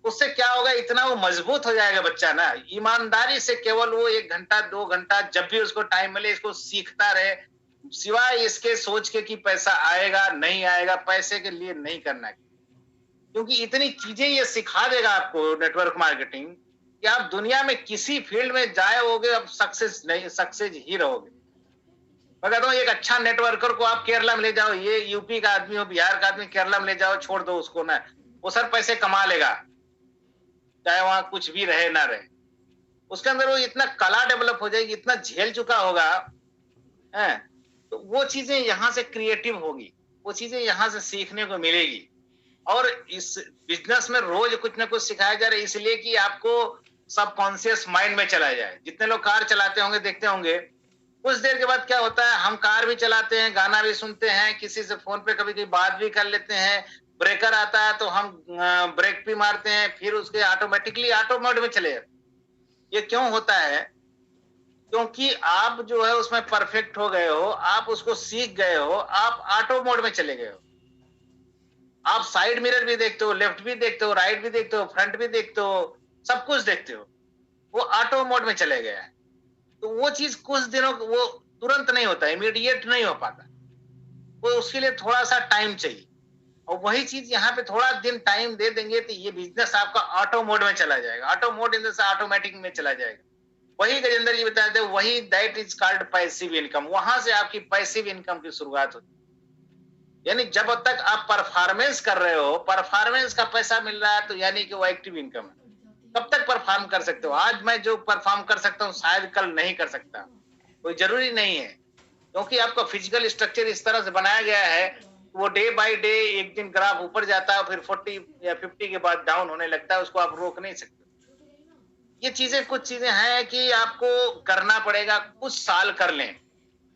उससे क्या होगा, इतना वो मजबूत हो जाएगा बच्चा ना, ईमानदारी से केवल वो 1 घंटा 2 घंटा जब भी उसको टाइम मिले इसको सीखता रहे, सिवाय इसके सोच के कि पैसा आएगा नहीं आएगा, पैसे के लिए नहीं करना है। क्योंकि इतनी चीजें ये सिखा देगा आपको नेटवर्क मार्केटिंग कि आप दुनिया में किसी फील्ड में जाओगे, अब सक्सेस ही रहोगे। मैं कहता हूँ एक अच्छा नेटवर्कर को आप केरला में ले जाओ, ये यूपी का आदमी हो, बिहार का आदमी, केरला में ले जाओ, छोड़ दो उसको ना, वो सर पैसे कमा लेगा, चाहे वहां कुछ भी रहे ना रहे। उसके अंदर वो इतना कला डेवलप हो जाएगी, इतना झेल चुका होगा है। तो वो चीजें यहाँ से क्रिएटिव होगी, वो चीजें यहाँ से सीखने को मिलेगी। और इस बिजनेस में रोज कुछ ना कुछ सिखाया जा रहा है, इसलिए कि आपको सबकॉन्शियस माइंड में चला जाए। जितने लोग कार चलाते होंगे, देखते होंगे, कुछ देर के बाद क्या होता है, हम कार भी चलाते हैं, गाना भी सुनते हैं, किसी से फोन पे कभी कभी बात भी कर लेते हैं, ब्रेकर आता है तो हम ब्रेक भी मारते हैं, फिर उसके ऑटोमेटिकली ऑटो मोड में चले जाते। ये क्यों होता है? क्योंकि आप जो है उसमें परफेक्ट हो गए हो, आप उसको सीख गए हो, आप ऑटो मोड में चले गए हो। आप साइड मिरर भी देखते हो, लेफ्ट भी देखते हो, राइट भी देखते हो, फ्रंट भी देखते हो, सब कुछ देखते हो, वो ऑटो मोड में चले गया है। तो वो चीज कुछ दिनों, वो तुरंत नहीं होता, इमीडिएट नहीं हो पाता, वो उसके लिए थोड़ा सा टाइम चाहिए। और वही चीज यहाँ पे थोड़ा दिन टाइम दे देंगे तो ये बिजनेस आपका ऑटो मोड में चला जाएगा, auto mode in the automatic में चला जाएगा। वही गजेंद्र जी बताते हैं, वही that is called passive income. वहां से आपकी पैसिव इनकम की शुरुआत होती है। यानी जब तक आप परफॉर्मेंस कर रहे हो, परफॉर्मेंस का पैसा मिल रहा है, तो यानी कि वो एक्टिव इनकम है। कब तक परफॉर्म कर सकते हो? आज मैं जो परफॉर्म कर सकता हूँ शायद कल नहीं कर सकता, कोई जरूरी नहीं है। क्योंकि आपका फिजिकल स्ट्रक्चर इस तरह से बनाया गया है, वो डे बाय डे एक दिन ग्राफ ऊपर जाता है, फिर 40 या 50 के बाद डाउन होने लगता है, उसको आप रोक नहीं सकते। ये चीजें, कुछ चीजें हैं कि आपको करना पड़ेगा, कुछ साल कर लें।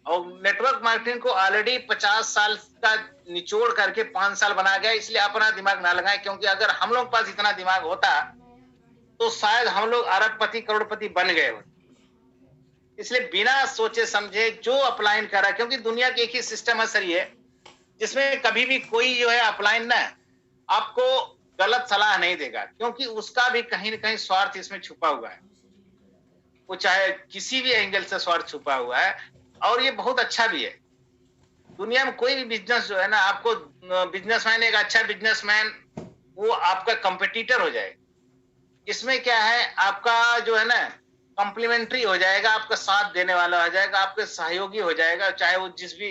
और नेटवर्क मार्केटिंग को ऑलरेडी 50 साल का निचोड़ करके 5 साल बना गया, इसलिए अपना दिमाग ना लगाएं। क्योंकि अगर हम लोग पास इतना दिमाग होता तो शायद हम लोग अरबपति करोड़पति बन गए होते। इसलिए बिना सोचे समझे जो अपलाइन करा, क्योंकि दुनिया की एक ही सिस्टम है सर ये, जिसमें कभी भी कोई जो है अपलाइन ना आपको गलत सलाह नहीं देगा, क्योंकि उसका भी कहीं ना कहीं स्वार्थ इसमें छुपा हुआ है। वो चाहे किसी भी एंगल से स्वार्थ छुपा हुआ है, और ये बहुत अच्छा भी है। दुनिया में कोई भी बिजनेस जो है ना, आपको बिजनेसमैन, एक अच्छा बिजनेसमैन वो आपका कंपटीटर हो जाए। इसमें क्या है, आपका जो है ना कॉम्प्लीमेंट्री हो जाएगा, आपका साथ देने वाला हो जाएगा, आपके सहयोगी हो जाएगा, चाहे वो जिस भी,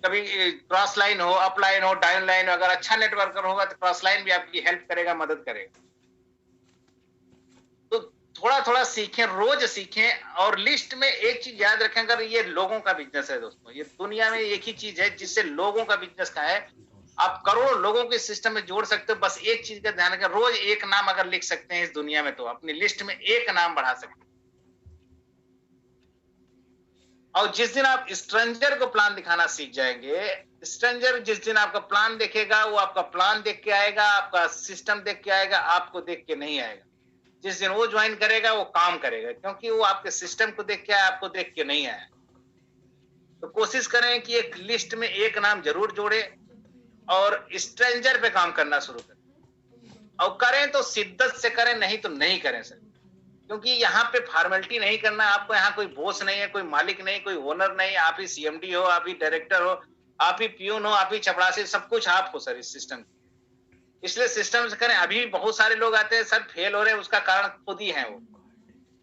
कभी क्रॉस लाइन हो, अप लाइन हो, डाउन लाइन हो। अगर अच्छा नेटवर्कर होगा तो क्रॉस लाइन भी आपकी हेल्प करेगा, मदद करेगा। तो थोड़ा थोड़ा सीखें, रोज सीखें। और लिस्ट में एक चीज याद रखें, अगर ये लोगों का बिजनेस है दोस्तों, ये दुनिया में एक ही चीज है जिससे लोगों का बिजनेस का है। आप करोड़ों लोगों के सिस्टम में जोड़ सकते हो, बस एक चीज का ध्यान रखें, रोज एक नाम अगर लिख सकते हैं इस दुनिया में, तो अपनी लिस्ट में एक नाम बढ़ा सकते हैं। और जिस दिन आप स्ट्रेंजर को प्लान दिखाना सीख जाएंगे, स्ट्रेंजर जिस दिन आपका प्लान देखेगा, वो आपका प्लान देख के आएगा, आपका सिस्टम देख के आएगा, आपको देख के नहीं आएगा। जिस दिन वो ज्वाइन करेगा वो काम करेगा, क्योंकि वो आपके सिस्टम को देख के आया, आपको देख के नहीं आया। तो कोशिश करें कि एक लिस्ट में एक नाम जरूर जोड़े और स्ट्रेंजर पे काम करना शुरू करें। और करें तो शिद्दत से करें, नहीं तो नहीं करें सर। क्योंकि यहाँ पे फॉर्मेलिटी नहीं करना है आपको। यहाँ कोई बॉस नहीं है, कोई मालिक नहीं, कोई ओनर नहीं। आप ही सीएमडी हो, आप ही डायरेक्टर हो, आप ही प्यून हो, आप ही चपरासी, सब कुछ आप हो सर इस सिस्टम। इसलिए सिस्टम से करें। अभी बहुत सारे लोग आते हैं सर, फेल हो रहे हैं, उसका कारण खुद ही है वो,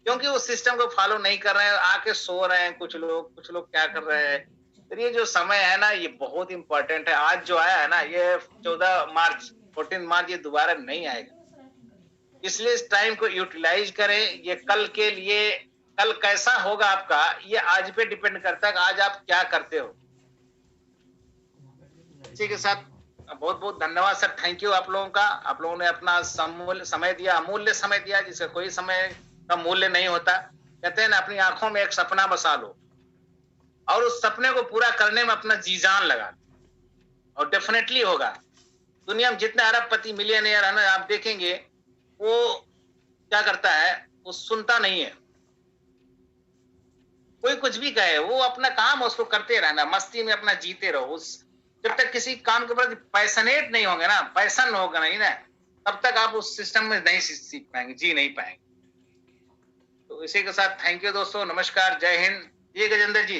क्योंकि वो सिस्टम को फॉलो नहीं कर रहे हैं, आके सो रहे हैं। कुछ लोग क्या कर रहे हैं, तो ये जो समय है ना, ये बहुत इंपॉर्टेंट है। आज जो आया है ना, ये 14 मार्च 14 मार्च ये दोबारा नहीं आएगा, इसलिए इस टाइम को यूटिलाइज करें। ये कल के लिए, कल कैसा होगा आपका, ये आज पे डिपेंड करता है कि आज आप क्या करते हो। इसी के साथ बहुत बहुत धन्यवाद सर, थैंक यू आप लोगों का। आप लोगों ने अपना समय दिया, अमूल्य समय दिया, जिसका कोई समय का मूल्य नहीं होता। कहते हैं ना, अपनी आंखों में एक सपना बसा लो और उस सपने को पूरा करने में अपना जी जान लगा, और डेफिनेटली होगा। दुनिया में जितने अरबपति मिलियनियर है ना, आप देखेंगे वो क्या करता है, वो सुनता नहीं है। कोई कुछ भी कहे, वो अपना काम उसको करते रहना, मस्ती में अपना जीते रहो। उस जब तक किसी काम के प्रति पैशनेट नहीं होंगे ना, पैशन होगा नहीं ना, तब तक आप उस सिस्टम में नहीं सीख पाएंगे, जी नहीं पाएंगे। तो इसी के साथ थैंक यू दोस्तों, नमस्कार, जय हिंद। ये गजेंद्र जी।